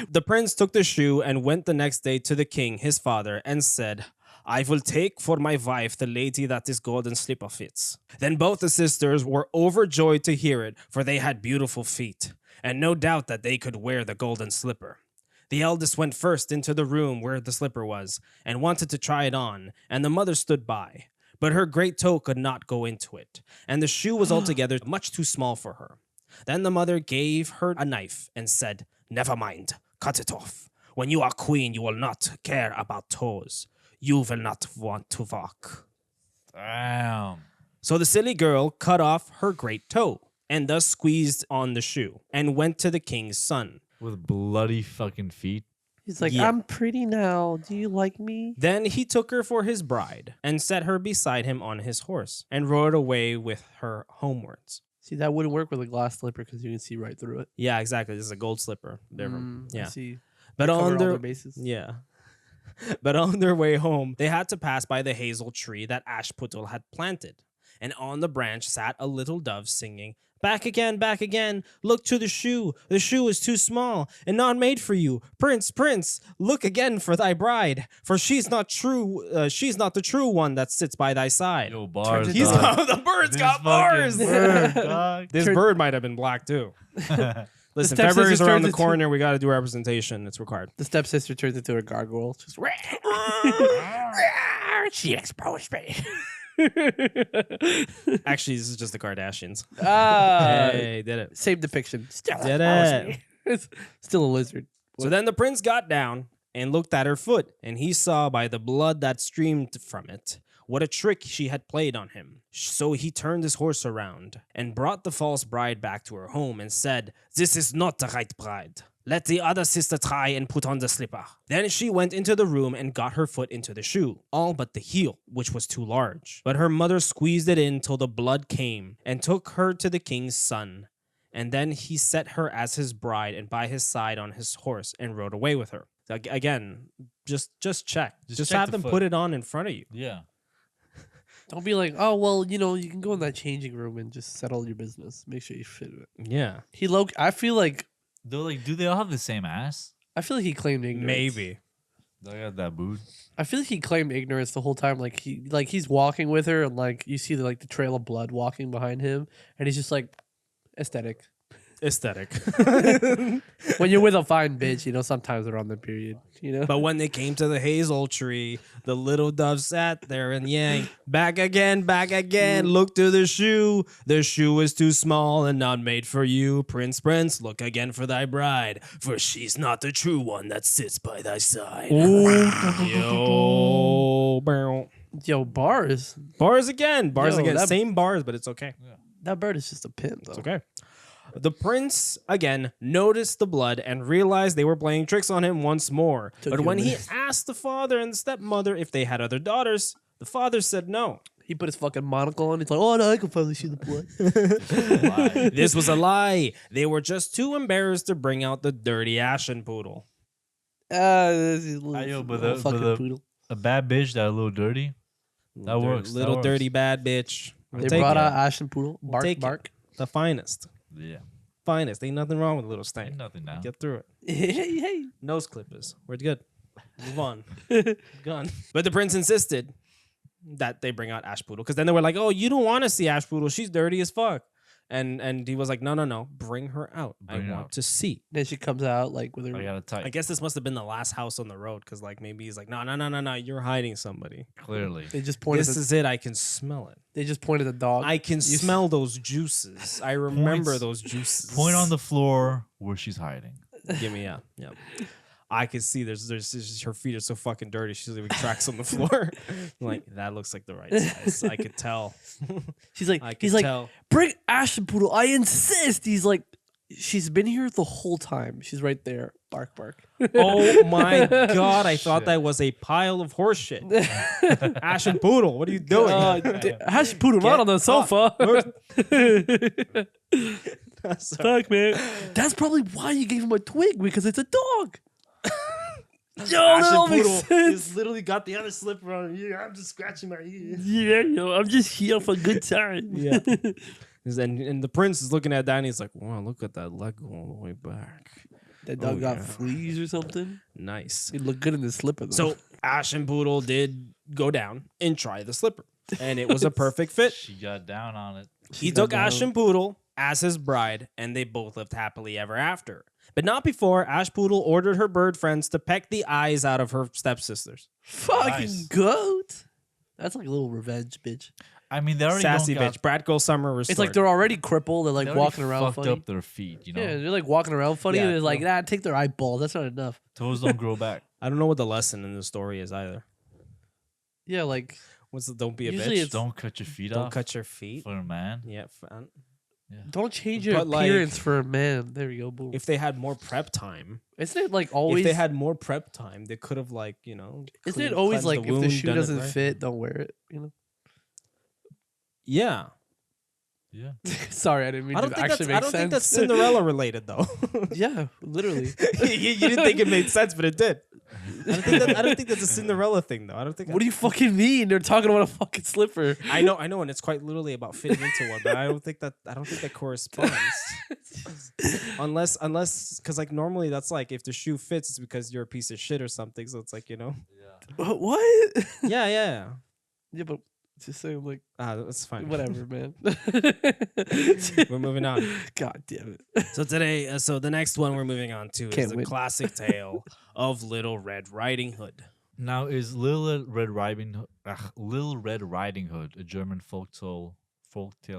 The prince took the shoe and went the next day to the king, his father, and said, I will take for my wife the lady that this golden slipper fits. Then both the sisters were overjoyed to hear it, for they had beautiful feet, and no doubt that they could wear the golden slipper. The eldest went first into the room where the slipper was, and wanted to try it on, and the mother stood by. But her great toe could not go into it, and the shoe was altogether much too small for her. Then the mother gave her a knife and said, Never mind, cut it off. When you are queen, you will not care about toes. You will not want to walk. Damn. So the silly girl cut off her great toe, and thus squeezed on the shoe, and went to the king's son. With bloody fucking feet. He's like, Yeah. I'm pretty now. Do you like me? Then he took her for his bride and set her beside him on his horse and rode away with her homewards. See, that wouldn't work with a glass slipper because you can see right through it. Yeah, exactly. This is a gold slipper. I Yeah. see. But Cover on all their their bases. yeah. But on their way home, they had to pass by the hazel tree that Ashputtel had planted. And on the branch sat a little dove singing, back again, look to the shoe. The shoe is too small and not made for you. Prince, prince, look again for thy bride, for she's not the true one that sits by thy side. Yo, bars. He's He's dog. got, the bird's This got fucking bars. bird, dog. This Turn- bird might have been black too. Listen, stepsister February's around turns the into- corner. We got to do representation. It's required. The stepsister turns into a gargoyle. Just she exposed me. Actually, this is just the Kardashians. Ah, Hey, did it. same depiction. Still Did exposed it. me. It's still a lizard. So then the prince got down and looked at her foot, and he saw by the blood that streamed from it what a trick she had played on him. So he turned his horse around and brought the false bride back to her home and said, "This is not the right bride. Let the other sister try and put on the slipper." Then she went into the room and got her foot into the shoe, all but the heel, which was too large. But her mother squeezed it in till the blood came and took her to the king's son. And then he set her as his bride and by his side on his horse and rode away with her. So again, just check. Just check have the them foot. put it on in front of you. Yeah. Don't be like, oh well, you can go in that changing room and just settle your business. Make sure you fit it. Yeah. I feel like Do they all have the same ass? he claimed ignorance. Maybe. They got that boot. I feel like he claimed ignorance the whole time. Like he's walking with her and like you see the trail of blood walking behind him, and he's just like aesthetic. Aesthetic. When you're with a fine bitch, sometimes they're on the period. But when they came to the hazel tree, the little dove sat there and yanked, back again, look to the shoe. The shoe is too small and not made for you. Prince, prince, look again for thy bride, for she's not the true one that sits by thy side. Yo, bow. Yo, bars. Bars again. Bars Yo, again. that- Same bars, but it's okay. That bird is just a pimp, though. It's okay. The prince, again, noticed the blood and realized they were playing tricks on him once more. Took But you a when he minute. asked the father and the stepmother if they had other daughters, the father said no. He put his fucking monocle on. He's like, oh no, I can finally see the blood. This was a lie. They were just too embarrassed to bring out the dirty ashen poodle. This is a little, Ayo, but little the- fucking but the- poodle. A bad bitch that a little dirty. That works. that Little works. dirty bad bitch. They Take brought it. out Ashton Poodle. Bark, take it. bark. The finest. Yeah. Finest. Ain't nothing wrong with a little Ain't stain. nothing now. Get through it. Hey, hey. Nose clippers. We're good. Move on. Gone. But the prince insisted that they bring out Ash Poodle because then they were like, "Oh, you don't want to see Ash Poodle. She's dirty as fuck." And he was like, "No, bring her out. Bring I her want out." to see." Then she comes out like with her. I got a type. I guess this must have been the last house on the road because like maybe he's like, "No, you're hiding somebody. Clearly. They just pointed. This is it. I can smell it. They just pointed the dog. I can You- smell those juices. I remember Points- those juices. Point on the floor where she's hiding. Give me yeah. I can see there's her feet are so fucking dirty. She's leaving tracks on the floor. I'm like that looks like the right size. I could tell. She's like, I could he's like, tell. bring Ashton Poodle. I insist. He's like, she's been here the whole time. She's right there. Bark, bark. Oh my god! I thought Shit. that was a pile of horse shit. Ash and Poodle, what are you doing? Ashton Poodle, not on the sofa. Sorry. Fuck, man. That's probably why you gave him a twig, because it's a dog. Yo, Ash that all and makes Poodle sense. is literally got the other slipper on here. I'm just scratching my ear. Yeah, yo, I'm just here for a good time. Yeah. And the prince is looking at that and he's like, wow, look at that leg all the way back. That dog Oh, got yeah. fleas or something. Nice. He looked good in the slipper, though. So Ash and Poodle did go down and try the slipper. And it was a perfect fit. She got down on it. He got took Ash down. and Poodle as his bride, and they both lived happily ever after. But not before Ash Poodle ordered her bird friends to peck the eyes out of her stepsisters. fucking Nice. goat. That's like a little revenge, bitch. I mean, they already Sassy don't bitch. Brat Girl Summer restored. It's like they're already crippled. They're They like already walking around fucked funny. up their feet, you know. Yeah, they're like walking around funny. Yeah, and it's like, no. take their eyeballs. That's not enough. Toes don't grow back. I don't know what the lesson in the story is either. Yeah, like What's the don't be a Usually bitch? it's- Don't cut your feet Don't off cut your feet. for a man. Yeah. Don't change your But, like, appearance for a man. There you go. Boom. If they had more prep time, Isn't it like always? if they had more prep time, they could have like isn't clean- it always cleansed like the if the wound, shoe done it doesn't right? fit, don't wear it? You know. Yeah, Yeah. Sorry, I didn't mean I to don't think actually that's make I don't sense. think that's Cinderella related though. Yeah, literally. you didn't think it made sense, but it did. I don't think that's a Cinderella thing though. I don't think. What do you fucking mean? They're talking about a fucking slipper. I know, and it's quite literally about fitting into one, but I don't think that corresponds. unless, because like normally that's like if the shoe fits, it's because you're a piece of shit or something. So it's like What? yeah. Yeah, but just saying like That's fine. whatever, man. We're moving on. God damn it. So today, so the next one we're moving on to is Can't the wait. classic tale of Little Red Riding Hood. Now is Little Red Riding Hood a German folk tale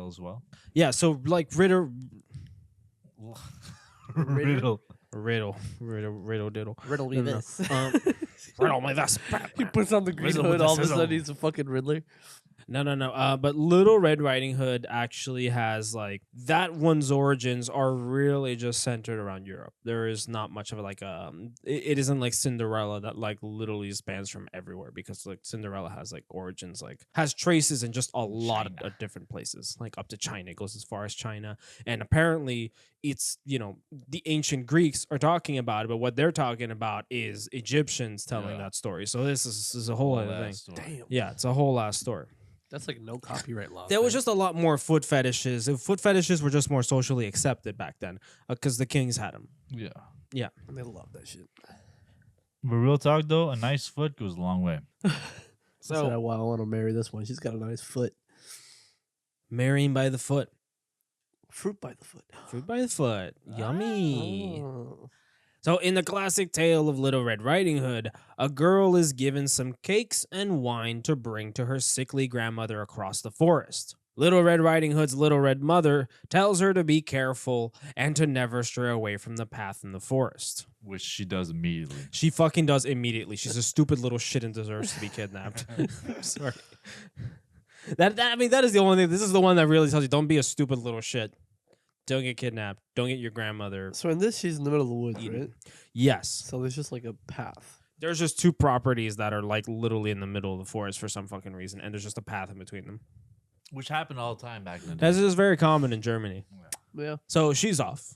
as well? Yeah, so like Riddle Riddle. diddle. Riddle me No, no, no. this. Riddle me this. He puts on the green Riddle hood. with All of the a sudden, sizzle. he's a fucking Riddler. No. But Little Red Riding Hood actually has like that one's origins are really just centered around Europe. There is not much of like it isn't like Cinderella that like literally spans from everywhere because like Cinderella has like origins like has traces in just a lot of different places like up to China. It goes as far as China, and apparently it's the ancient Greeks are talking about it, but what they're talking about is Egyptians telling that story. So this is a whole other thing. Damn. Yeah, it's a whole ass story. That's like no copyright law. There was just a lot more foot fetishes. Foot fetishes were just more socially accepted back then because the kings had them. Yeah. They love that shit. But real talk though, a nice foot goes a long way. So I want to marry this one. She's got a nice foot. Marrying by the foot. Fruit by the foot. Fruit by the foot. Yummy. Oh. So in the classic tale of Little Red Riding Hood, a girl is given some cakes and wine to bring to her sickly grandmother across the forest. Little Red Riding Hood's little red mother tells her to be careful and to never stray away from the path in the forest. Which she does immediately. She fucking does immediately. She's a stupid little shit and deserves to be kidnapped. Sorry. That is the only thing. This is the one that really tells you don't be a stupid little shit. Don't get kidnapped. Don't get your grandmother. So in this, she's in the middle of the woods, Eaten. right? Yes. So there's just like a path. There's just two properties that are like literally in the middle of the forest for some fucking reason, and there's just a path in between them. Which happened all the time back in the day. This is very common in Germany. Yeah. So she's off.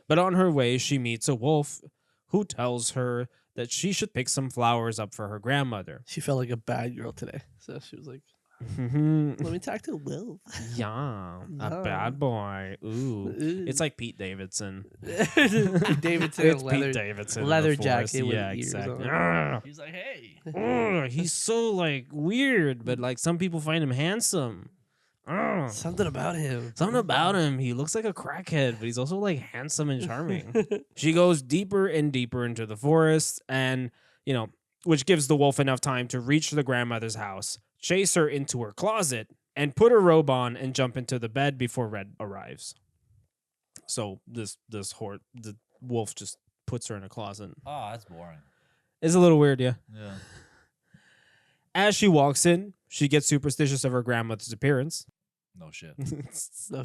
But on her way, she meets a wolf who tells her that she should pick some flowers up for her grandmother. She felt like a bad girl today. So she was like, yeah, let me talk to Will. a Yeah. bad boy. Ooh. Ooh. It's like Pete Davidson. Davidson It's in leather, Pete Davidson. in leather the forest. jacket with Yeah, ears exactly. on. He's like, hey. Ugh, he's so like weird, but like some people find him handsome. Ugh. Something about him. Something about him. He looks like a crackhead, but he's also like handsome and charming. She goes deeper and deeper into the forest, and which gives the wolf enough time to reach the grandmother's house, chase her into her closet, and put her robe on and jump into the bed before Red arrives. So the wolf just puts her in a closet. Oh, that's boring. It's a little weird, yeah. Yeah. As she walks in, she gets superstitious of her grandmother's appearance. No shit. No,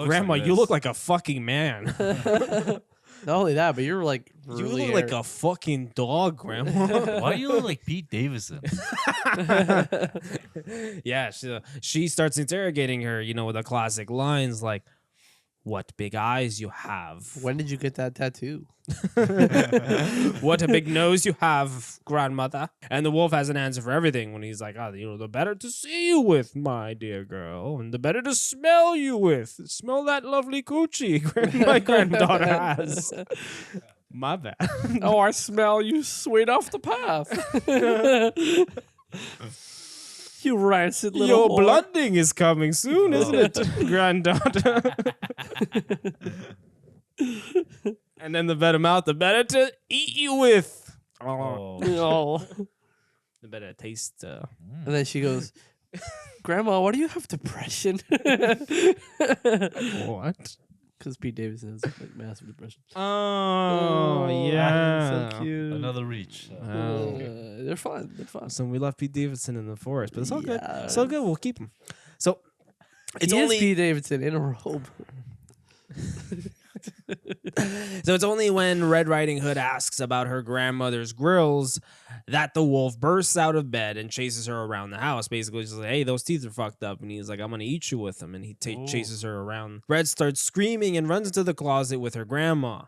Grandma, like you this. look like a fucking man. Not only that, but you're like really you look like a fucking dog, Grandma. Why do you look like Pete Davidson? Yeah, she starts interrogating her, with the classic lines like, "What big eyes you have! When did you get that tattoo? What a big nose you have, grandmother!" And the wolf has an answer for everything when he's like, the better to see you with, my dear girl, and the better to smell you with. Smell that lovely coochie my granddaughter has. My bad. Oh, I smell you sweet off the path. You rancid little Your whore. blooding is coming soon, isn't it, granddaughter? And then the better mouth, the better to eat you with. Oh. Oh. The better taste. And then she goes, Grandma, why do you have depression? What? Because Pete Davidson has like massive depression. Oh, yeah. So cute. Another reach. They're fun. They're fun. So we left Pete Davidson in the forest, but it's all good. Yeah. It's all good. We'll keep him. So it's He only is Pete Davidson in a robe. So it's only when Red Riding Hood asks about her grandmother's grills that the wolf bursts out of bed and chases her around the house. Basically, just like, hey, those teeth are fucked up. And he's like, I'm going to eat you with them. And he chases her around. Red starts screaming and runs into the closet with her grandma.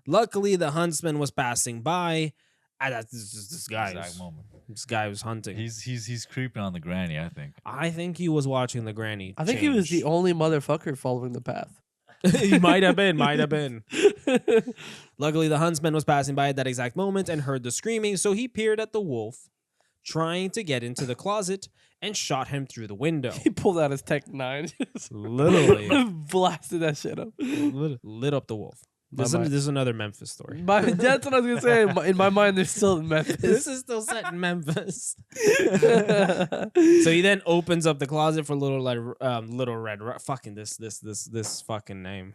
Luckily, the huntsman was passing by. This guy was hunting. He's creeping on the granny, I think. I think he was watching the granny. I think he was the only motherfucker following the path. He might have been. Luckily, the huntsman was passing by at that exact moment and heard the screaming, so he peered at the wolf, trying to get into the closet, and shot him through the window. He pulled out his Tech 9. Literally. Blasted that shit up. Lit up the wolf. This is another Memphis story. That's what I was going to say. In my mind, they're still in Memphis. This is still set in Memphis. So he then opens up the closet for Little Red. Fucking this fucking name.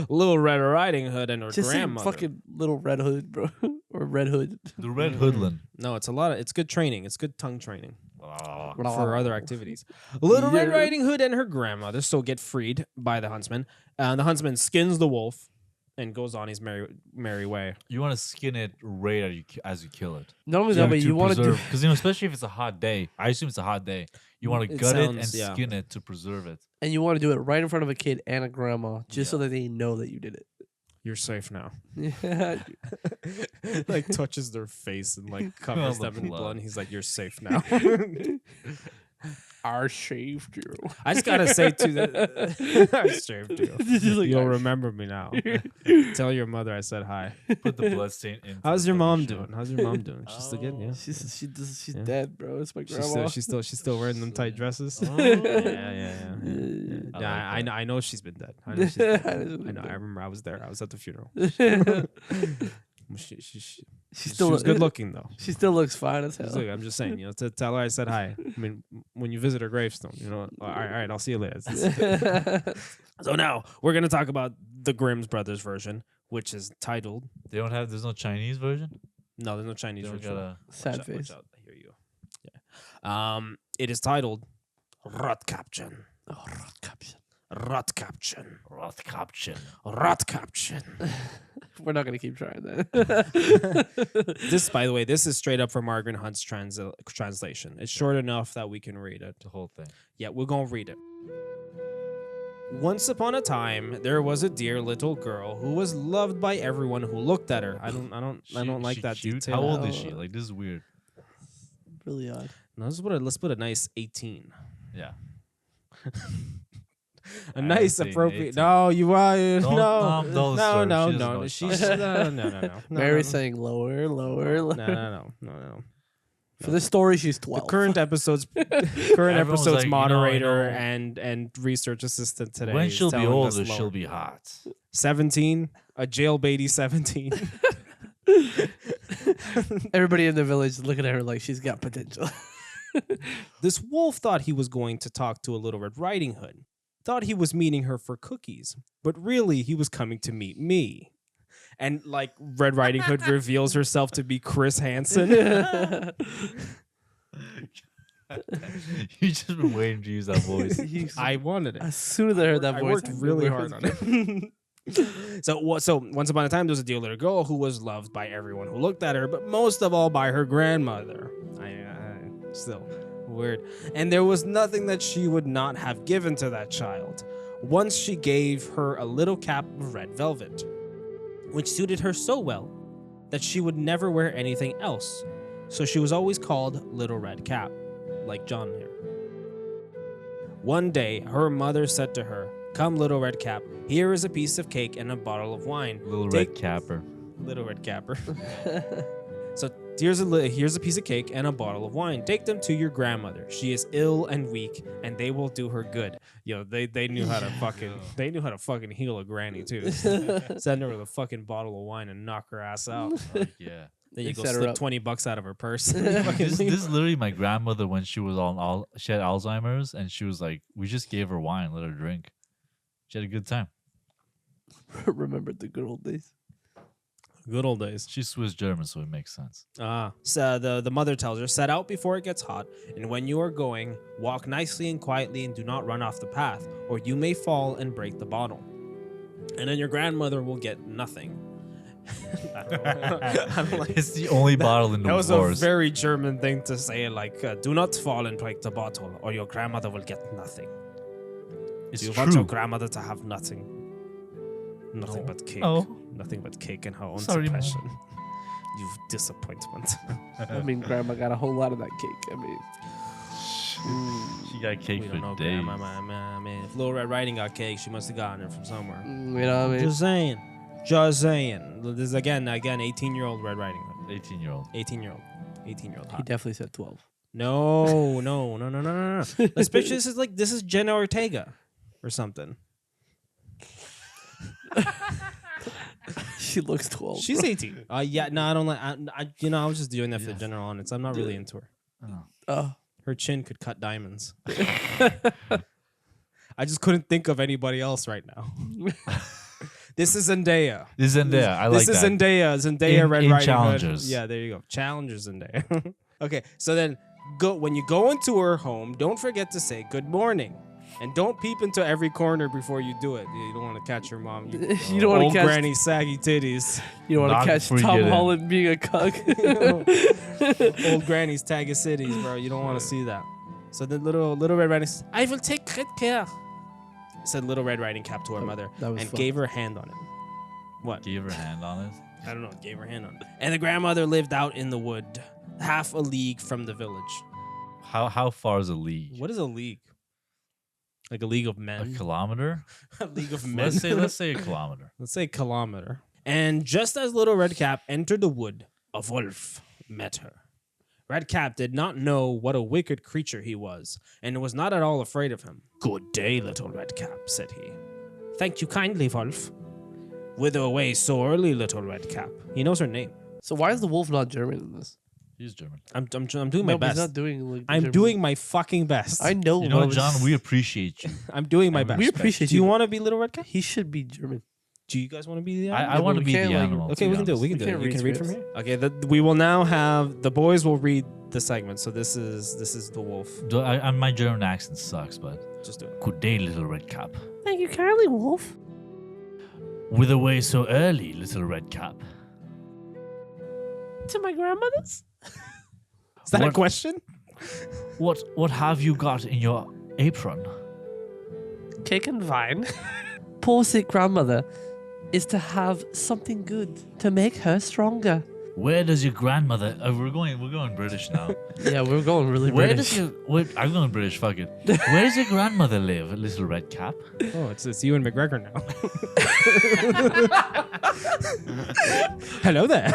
Little Red Riding Hood and her Just say grandmother. fucking Little Red Hood, bro. Or Red Hood. The Red Hoodlin. No, it's good training. It's good tongue training Oh. for other activities. Little Red Riding Hood and her grandmother still get freed by the huntsman. The huntsman skins the wolf and goes on his merry way. You want to skin it right as you kill it. Not only that, but you want to do. Because especially if it's a hot day. I assume it's a hot day. You want to gut it and skin it to preserve it. And you want to do it right in front of a kid and a grandma, just so that they know that you did it. You're safe now. Yeah. Like touches their face and like covers them in blood. And he's like, "You're safe now." I saved you. I just gotta say too that I saved you. Like, You'll remember me now. Tell your mother I said hi. Put the blood-stain in. How's your mom doing? How's your mom doing? She's still good, yeah. She's dead, bro. It's my She's grandma. still wearing them tight dresses. Oh. Yeah. I know she's been dead. I know she's I dead. I remember I was there. I was at the funeral. She's good looking though. She still looks fine as hell. I'm just saying, to tell her I said hi. I mean, when you visit her gravestone, all right, I'll see you later. So now we're gonna talk about the Grimm's Brothers version, which is titled. There's no Chinese version? No, there's no Chinese They don't version. got a Sad face. Watch out, I hear you. Yeah. It is titled Rotkapchen. Oh, Rotkapchen. Rotkapchen. Rothkopchen. Rotkapchen. We're not gonna keep trying that. This, by the way, this is straight up from Margaret Hunt's translation. It's short enough that we can read it. The whole thing. Yeah, we're gonna read it. Once upon a time, there was a dear little girl who was loved by everyone who looked at her. I don't like that cute? detail. How old is she? Like, this is weird. Really odd. No, let's put a nice 18. Yeah. A nice say appropriate. 18. No, you are Don't- no. don't sir. No. She doesn't know what She's she's no. Mary's saying lower. No. For this story, she's 12. The current episode's Everyone's like, moderator I know. and research assistant today. When is she'll be telling us older, lower. she'll be hot. 17, a jailbaity 17. Everybody in the village is looking at her like she's got potential. This wolf thought he was going to talk to a Little Red Riding Hood. Thought he was meeting her for cookies, but really he was coming to meet me. And like Red Riding Hood reveals herself to be Chris Hansen. You just been waiting to use that voice. I wanted it. As soon as I heard that I voice, worked really hard on it. So once upon a time, there was a dear little girl who was loved by everyone who looked at her, but most of all by her grandmother. Still weird. And there was nothing that she would not have given to that child. Once she gave her a little cap of red velvet, which suited her so well that she would never wear anything else. So she was always called Little Red Cap, like John here. One day, her mother said to her, "Come, Little Red Cap, here is a piece of cake and a bottle of wine." Little red capper. Little Red Capper. So here's a piece of cake and a bottle of wine. Take them to your grandmother. She is ill and weak, and they will do her good. They knew how to fucking heal a granny too. Send her with a fucking bottle of wine and knock her ass out. Yeah. Then you go Set her slip up. $20 out of her purse. This is literally my grandmother when she was she had Alzheimer's, and she was like, we just gave her wine, let her drink. She had a good time. Remembered the good old days. Good old days. She's Swiss German, so it makes sense. So the mother tells her, set out before it gets hot, and when you are going, walk nicely and quietly and do not run off the path, or you may fall and break the bottle. And then your grandmother will get nothing. I don't know. I don't like It's the only bottle in the that was wars. a very German thing to say, like, do not fall and break the bottle, or your grandmother will get nothing. It's Do you true. want your grandmother to have nothing? Nothing but cake. Oh. Nothing but cake and her own Sorry, Mom. suppression. You disappointment. I mean, Grandma got a whole lot of that cake. I mean, She got cake We for don't know, days. Grandma. I mean, if Little Red Riding got cake, she must have gotten it from somewhere. you know what I mean? Just saying. Just saying. This is again, 18-year-old Red Riding Hood. 18-year-old. 18-year-old. 18-year-old. He Hot. definitely said 12. No. Let's picture this is Jenna Ortega or something. She looks 12. She's 18. Yeah, no, I don't like. I was just doing that for the general audience. I'm not really into her. Oh. Her chin could cut diamonds. I just couldn't think of anybody else right now. This is Zendaya. This is Zendaya. I like This is that. Zendaya, In- Red in Riding Challengers. Hood. Yeah, there you go. Challengers Zendaya. Okay, so then when you go into her home, don't forget to say good morning. And don't peep into every corner before you do it. You don't want to catch your mom. You don't wanna old catch- granny saggy titties. You don't want Not to catch before you Tom get in. Holland being a cuck. Old granny's taggy cities, bro. You don't want to see that. So then little Red Riding says, I will take great care. Said Little Red Riding Cap to her mother that was and fun. gave her a hand on it. What? Gave her a hand on it. I don't know. Gave her a hand on it. And the grandmother lived out in the wood, half a league from the village. How far is a league? What is a league? Like a league of A men? kilometer? A league of men? Let's say a kilometer. Let's say kilometer. And just as Little Red Cap entered the wood, a wolf met her. Red Cap did not know what a wicked creature he was, and was not at all afraid of him. Good day, Little Red Cap, said he. Thank you kindly, wolf. Whither away so early, Little Red Cap? He knows her name. So why is the wolf not German in this? He's German. I'm doing my No, but he's best. not doing like I'm German. doing my fucking best. I know. You know but what, John? it's- We appreciate you. I'm doing my And best. we appreciate Do you you. want to be Little Red Cap? He should be German. Do you guys want to be the I animal? want to we be the can't, like- animal. Okay, to we be can do it. We honest. can do it. can't You can read read from scripts. here. Okay, we will now have the boys will read the segment. So this is the wolf. My German accent sucks, but Just do it. good day, Little Red Cap. Thank you kindly, wolf. Whither away so early, Little Red Cap? To my grandmother's. Is that a What- question? What have you got in your apron? Cake and vine. Poor sick grandmother is to have something good to make her stronger. Where does your grandmother? We're going British now. Yeah, we're going really Where British. does your? I'm going British. Fuck it. Where does your grandmother live, Little Red Cap? Oh, it's you and McGregor now. Hello there.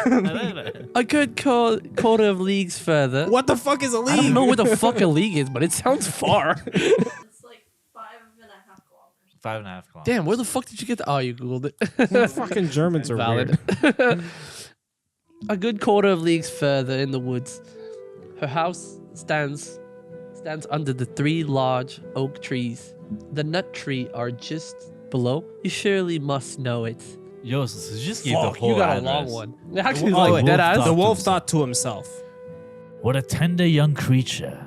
A good quarter of leagues further. What the fuck is a league? I don't know where the fuck a league is, but it sounds far. It's like 5.5 kilometers. 5.5 kilometers. Damn, where the fuck did you get the? Oh, you googled it. Fucking Germans are Valid. weird. A good quarter of leagues further in the woods, her house stands under the 3 large oak trees. The nut tree are just below. You surely must know it. Yo, so you just gave Fuck, the whole you got address. a long one. Actually, Oh, like wait. dead Wolf ass. The Thought wolf to thought to himself. What a tender young creature.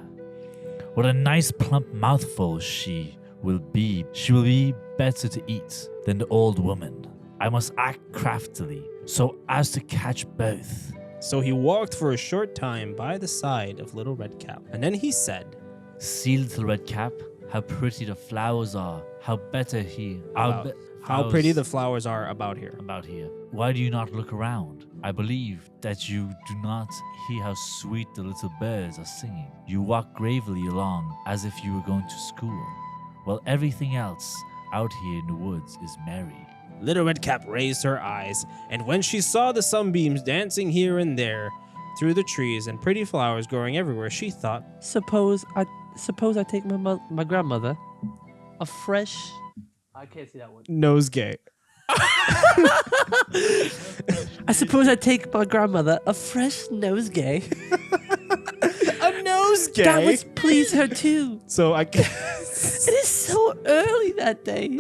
What a nice plump mouthful she will be. She will be better to eat than the old woman. I must act craftily so as to catch both. So he walked for a short time by the side of Little Red Cap, and then he said, See, Little Red Cap, how pretty the flowers are. How better he. how pretty the flowers are about here. about here. Why do you not look around? I believe that you do not hear how sweet the little birds are singing. You walk gravely along as if you were going to school, while everything else out here in the woods is merry. Little Red Cap raised her eyes, and when she saw the sunbeams dancing here and there through the trees and pretty flowers growing everywhere, she thought, Suppose I take my grandmother a fresh. I can't see that one. nosegay. I suppose I take my grandmother a fresh nosegay. A gay. That would please her too. So I It is so early that day.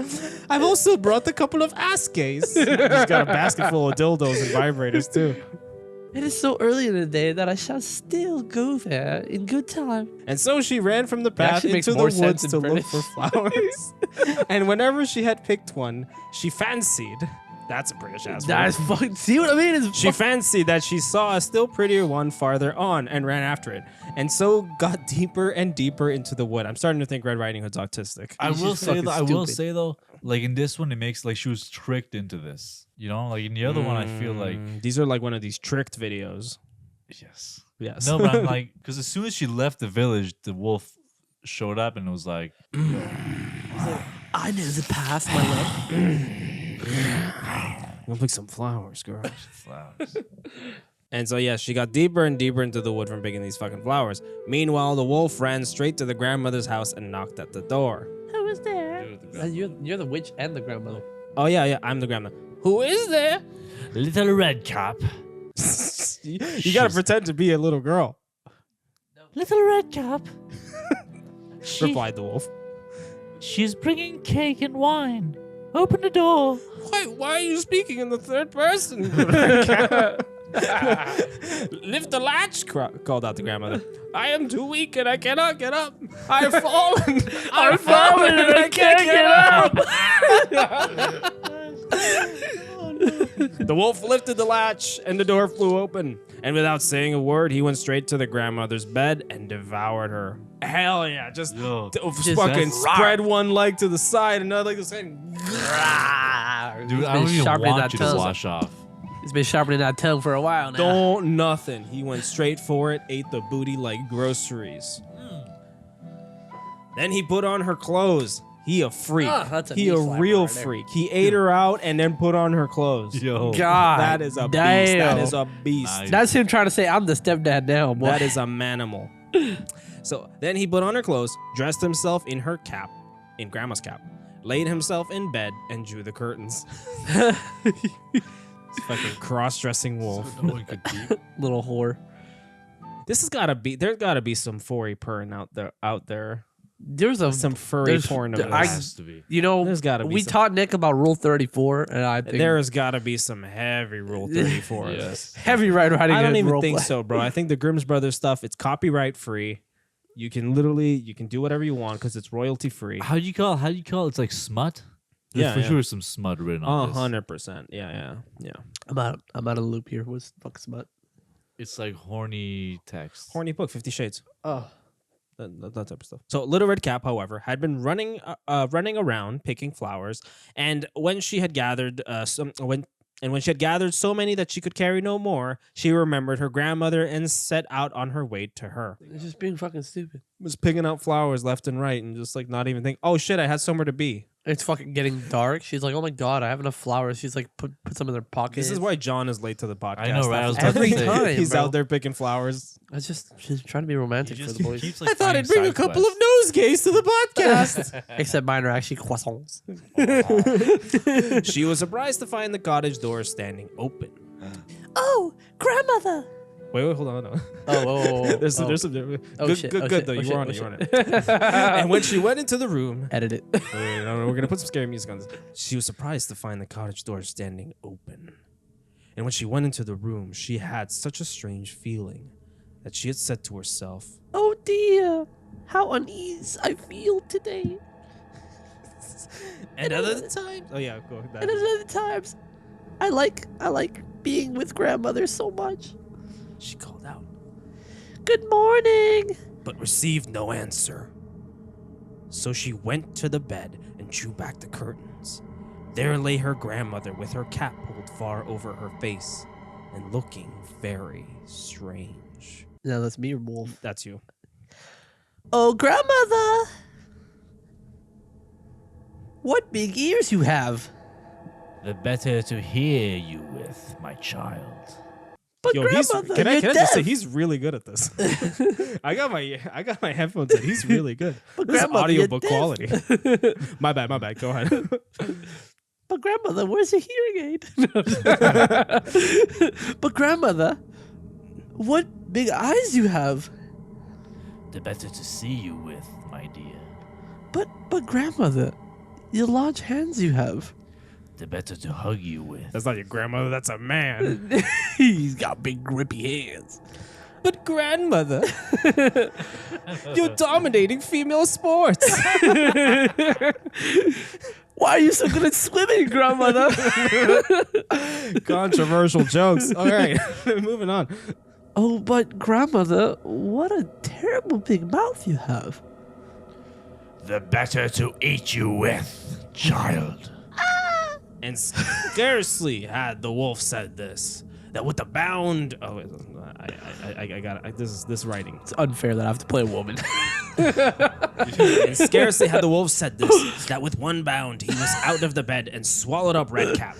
I've also brought a couple of ass gays. He's got a basket full of dildos and vibrators too. It is so early in the day that I shall still go there in good time. And so she ran from the path actually makes into the more woods sense in to look British. for flowers. And whenever she had picked one, she fancied. That's a British ass word. That's fucking. See what I mean? It's She fancied that she saw a still prettier one farther on and ran after it, and so got deeper and deeper into the wood. I'm starting to think Red Riding Hood's autistic. I She's will say fucking though, I will stupid. say though, like in this one, it makes like she was tricked into this. You know, like in the other one, I feel like These are like one of these tricked videos. yes, Yes. no, but I'm like, because as soon as she left the village, the wolf showed up and it was like, I know the path, my love. Go pick some flowers, girl. flowers. And so, yes, she got deeper and deeper into the wood from picking these fucking flowers. Meanwhile, the wolf ran straight to the grandmother's house and knocked at the door. Who is there? You're the witch and the grandmother. Oh, yeah, I'm the grandmother. Who is there? Little red cap. You gotta pretend to be a little girl, Little red cap. replied the wolf. She's bringing cake and wine. Open the door. Why are you speaking in the third person? Lift the latch, called out the grandmother. I am too weak and I cannot get up. I've fallen. I've fallen and I can't get up. The wolf lifted the latch and the door flew open. And without saying a word, he went straight to the grandmother's bed and devoured her. Hell yeah. Just fucking that's- spread one leg to the side, another leg to the side. Dude, I don't even sharpening want that you to tongue. wash off. He's been sharpening that tongue for a while now. Don't nothing. He went straight for it, ate the booty like groceries. Then he put on her clothes. He a freak. That's a He knee a slapper real right there. freak. He ate her out and then put on her clothes. Yo. God, That is a beast. damn. That is a beast. Nice. That's him trying to say I'm the stepdad now, boy. That is a manimal. So then he put on her clothes, dressed himself in her cap, in grandma's cap, laid himself in bed, and drew the curtains. This fucking cross-dressing wolf. No one could keep. little whore. This has gotta be. There's gotta be some furry porn out there. There's a Some furry there's- porn of there- this. I- has to be. you know There's gotta be we some- taught Nick about Rule 34, and I think There has got to be some heavy Rule 34 of this. heavy right riding. I don't hood even role think play. so, bro. I think the Grimm's Brothers stuff, it's copyright free. You can do whatever you want because it's royalty free. How do you call it? It's like smut? There's Yeah, for yeah. sure some smut written on this. 100%. Yeah. I'm out of loop here. What's fuck smut? It's like horny text. Horny book, 50 Shades. Oh, That type of stuff. So Little Red Cap, however, had been running around picking flowers, and when she had gathered when she had gathered so many that she could carry no more, she remembered her grandmother and set out on her way to her. it's just being fucking stupid. Was picking out flowers left and right and just like not even think, oh shit, I had somewhere to be. It's fucking getting dark. She's like, oh my god, I have enough flowers. She's like, put some in their pocket. This is why John is late to the podcast. I know, right? I was about to Every say. time. He's bro. out there picking flowers. It's just she's trying to be romantic for the boys. keeps, like, I thought finding I'd bring a side couple quests. of nosegays to the podcast. Except mine are actually croissants. She was surprised to find the cottage door standing open. Oh, grandmother. Wait, hold on. No. Oh. There's some Oh, good, shit. good, Oh, good shit. though. Oh, You were shit. on Oh, it. You were on it. And when she went into the room, Edit it. wait, no, we're gonna put some scary music on this. She was surprised to find the cottage door standing open. And when she went into the room, she had such a strange feeling that she had said to herself, Oh dear, how unease I feel today. "And other times, oh yeah, go ahead." And at other times, I like being with grandmother so much. She called out, Good morning. but received no answer. So she went to the bed and drew back the curtains. There lay her grandmother with her cap pulled far over her face and looking very strange. No, that's me or Wolf. That's you. Oh, grandmother. What big ears you have. The better to hear you with, my child. But Yo, grandmother, can I you're just say deaf. he's really good at this. I got my headphones in. He's really good. But This is grandmother, you're audiobook deaf. quality. My bad. Go ahead. But grandmother, where's your hearing aid? But grandmother, what big eyes you have. The better to see you with, my dear. But grandmother, your large hands you have. The better to hug you with. That's not your grandmother, that's a man. He's got big grippy hands. But grandmother, you're dominating female sports. Why are you so good at swimming, grandmother? Controversial jokes. All right, moving on. Oh, but grandmother, what a terrible big mouth you have. The better to eat you with, child. And scarcely had the wolf said this, that with a bound. Oh, wait, I got it. This writing. It's unfair that I have to play a woman. And scarcely had the wolf said this, that with one bound he was out of the bed and swallowed up Redcap.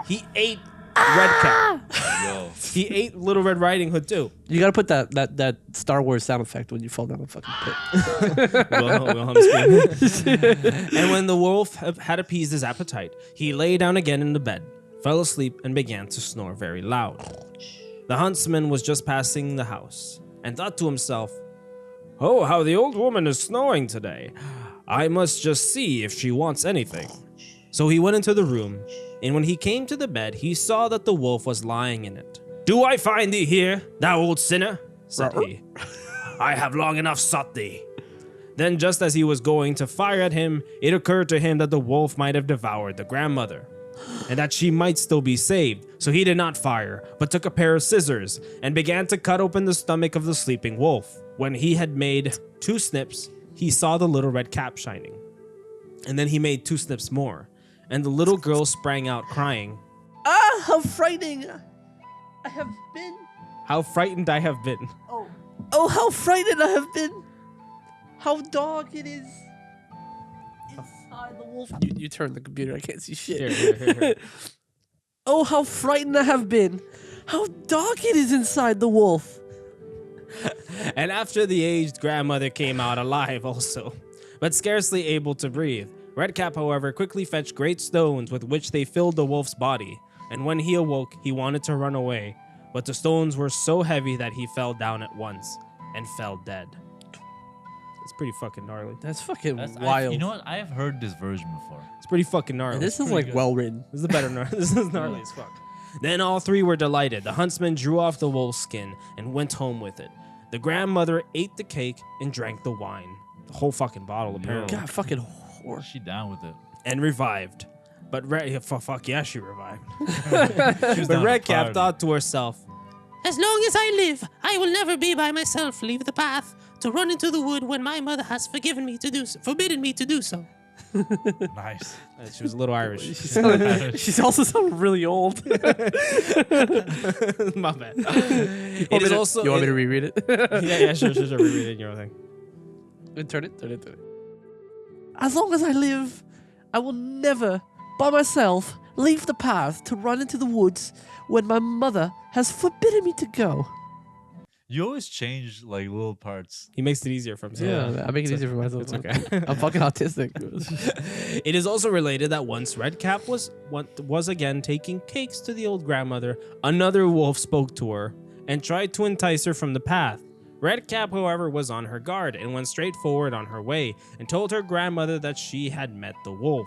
He ate Redcap. Yo. He ate Little Red Riding Hood too. You gotta put that Star Wars sound effect when you fall down a fucking pit. Wilhelm screamed. And when the wolf had appeased his appetite, he lay down again in the bed, fell asleep, and began to snore very loud. The huntsman was just passing the house and thought to himself, "Oh, how the old woman is snoring today. I must just see if she wants anything." So he went into the room, and when he came to the bed, he saw that the wolf was lying in it. "Do I find thee here, thou old sinner?" said he. "I have long enough sought thee." Then, just as he was going to fire at him, it occurred to him that the wolf might have devoured the grandmother, and that she might still be saved. So he did not fire, but took a pair of scissors and began to cut open the stomach of the sleeping wolf. When he had made 2 snips, he saw the little red cap shining. And then he made 2 snips more, and the little girl sprang out crying, Ah, how frightening I have been. "How frightened I have been." Oh, how frightened I have been. How dark it is inside the wolf. You turn the computer, I can't see shit. Here. Oh, how frightened I have been. How dark it is inside the wolf. And after the aged grandmother came out alive also, but scarcely able to breathe. Redcap, however, quickly fetched great stones with which they filled the wolf's body, and when he awoke, he wanted to run away, but the stones were so heavy that he fell down at once and fell dead. It's pretty fucking gnarly. That's fucking That's, wild. you know what? I have heard this version before. It's pretty fucking gnarly. And this is Pretty like good. well written. This is better gnarly. This is gnarly as fuck. Then all 3 were delighted. The huntsman drew off the wolf's skin and went home with it. The grandmother ate the cake and drank the wine. The whole fucking bottle, apparently. God, fucking Or whore. is she down with it? And revived. But fuck yeah, she revived. She was But down to Redcap party. thought to herself, As long as I live, I will never be by myself. Leave the path to run into the wood when my mother has forbidden me to do so. Nice. she was a little Irish. She's also sounding really old. My bad. It is also. You want me to reread it? Yeah, sure. Reread it in your own thing. Turn it. As long as I live, I will never, by myself, leave the path to run into the woods when my mother has forbidden me to go. You always change like little parts. He makes it easier for himself. Yeah, I make it easier for myself. It's okay. I'm fucking autistic. It is also related that once Redcap was again taking cakes to the old grandmother, another wolf spoke to her and tried to entice her from the path. Redcap, however, was on her guard and went straight forward on her way and told her grandmother that she had met the wolf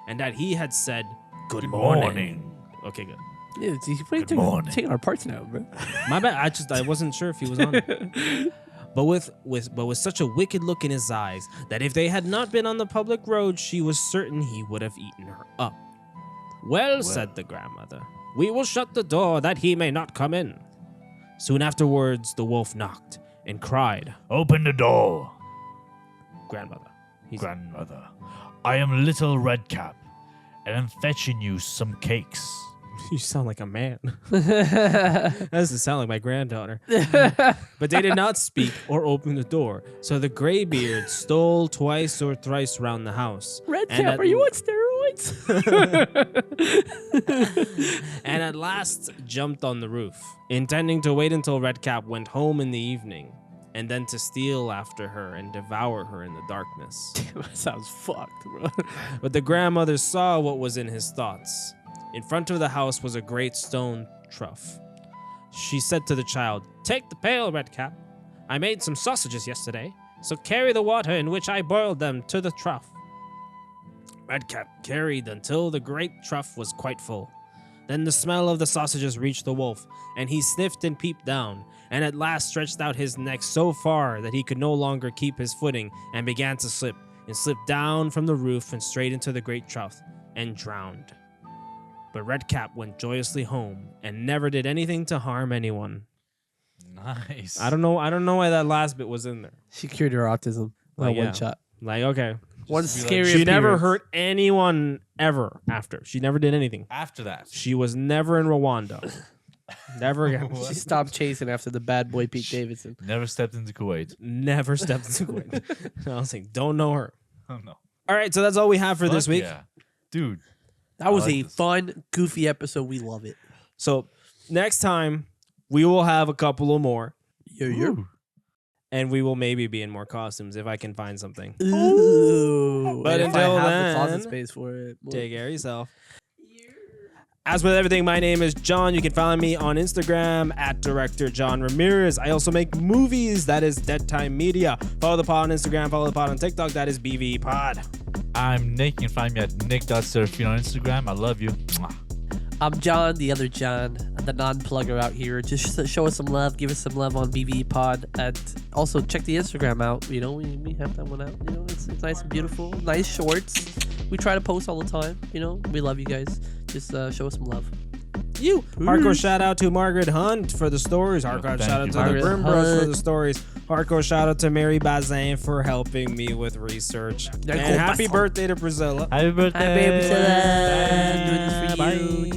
and that he had said, Good morning. Okay, good. Yeah, he's Good morning. taking our parts now, bro. My bad. I wasn't sure if he was on it. But with such a wicked look in his eyes that if they had not been on the public road, she was certain he would have eaten her up. Well, said the grandmother, we will shut the door that he may not come in. Soon afterwards, the wolf knocked and cried, Open the door, Grandmother. grandmother. I am Little Redcap, and I'm fetching you some cakes. You sound like a man. That doesn't sound like my granddaughter. But they did not speak or open the door. So the graybeard stole twice or thrice round the house. Redcap, are you on steroids? And at last jumped on the roof, intending to wait until Redcap went home in the evening, and then to steal after her and devour her in the darkness. That sounds fucked, bro. But the grandmother saw what was in his thoughts. In front of the house was a great stone trough. She said to the child, Take the pail, Redcap. I made some sausages yesterday, so carry the water in which I boiled them to the trough. Redcap carried until the great trough was quite full. Then the smell of the sausages reached the wolf, and he sniffed and peeped down, and at last stretched out his neck so far that he could no longer keep his footing, and began to slip, and slipped down from the roof and straight into the great trough, and drowned. But Redcap went joyously home, and never did anything to harm anyone. Nice. I don't know why that last bit was in there. She cured her autism. Like, One yeah. shot. Like, okay. One Just be like, scary She never appearance. hurt anyone ever after. She never did anything. After that. She was never in Rwanda. Never again. She stopped chasing after the bad boy Pete Davidson. Never stepped into Kuwait. Never stepped into Kuwait. I was like, don't know her. Oh, no. All right, so that's all we have for this Fuck week. Yeah. Dude. That was I like a this. fun, goofy episode. We love it. So next time, we will have a couple of more, Ooh. and we will maybe be in more costumes if I can find something. Ooh. But And if I until have then, the closet space for it. Take care of yourself. As with everything, my name is John. You can find me on Instagram at Director John Ramirez. I also make movies. That is Deadtime Media. Follow the pod on Instagram. Follow the pod on TikTok. That is BV Pod. I'm Nick. You can find me at nick.serafino on Instagram. I love you. Mwah. I'm John, the other John, the non-plugger out here. Just show us some love. Give us some love on BV Pod. And also check the Instagram out. You know, we have that one out. You know, it's nice and beautiful. Nice shorts. We try to post all the time. You know, we love you guys. Just show us some love. Hardcore shout out to Margaret Hunt for the stories. Hardcore thank shout out you, to the Margaret Grimm Bros for Hunt. the stories. Hardcore shout out to Mary Bazin for helping me with research. And happy birthday to Priscilla. Happy birthday. Happy Priscilla. Doing this for Bye. you.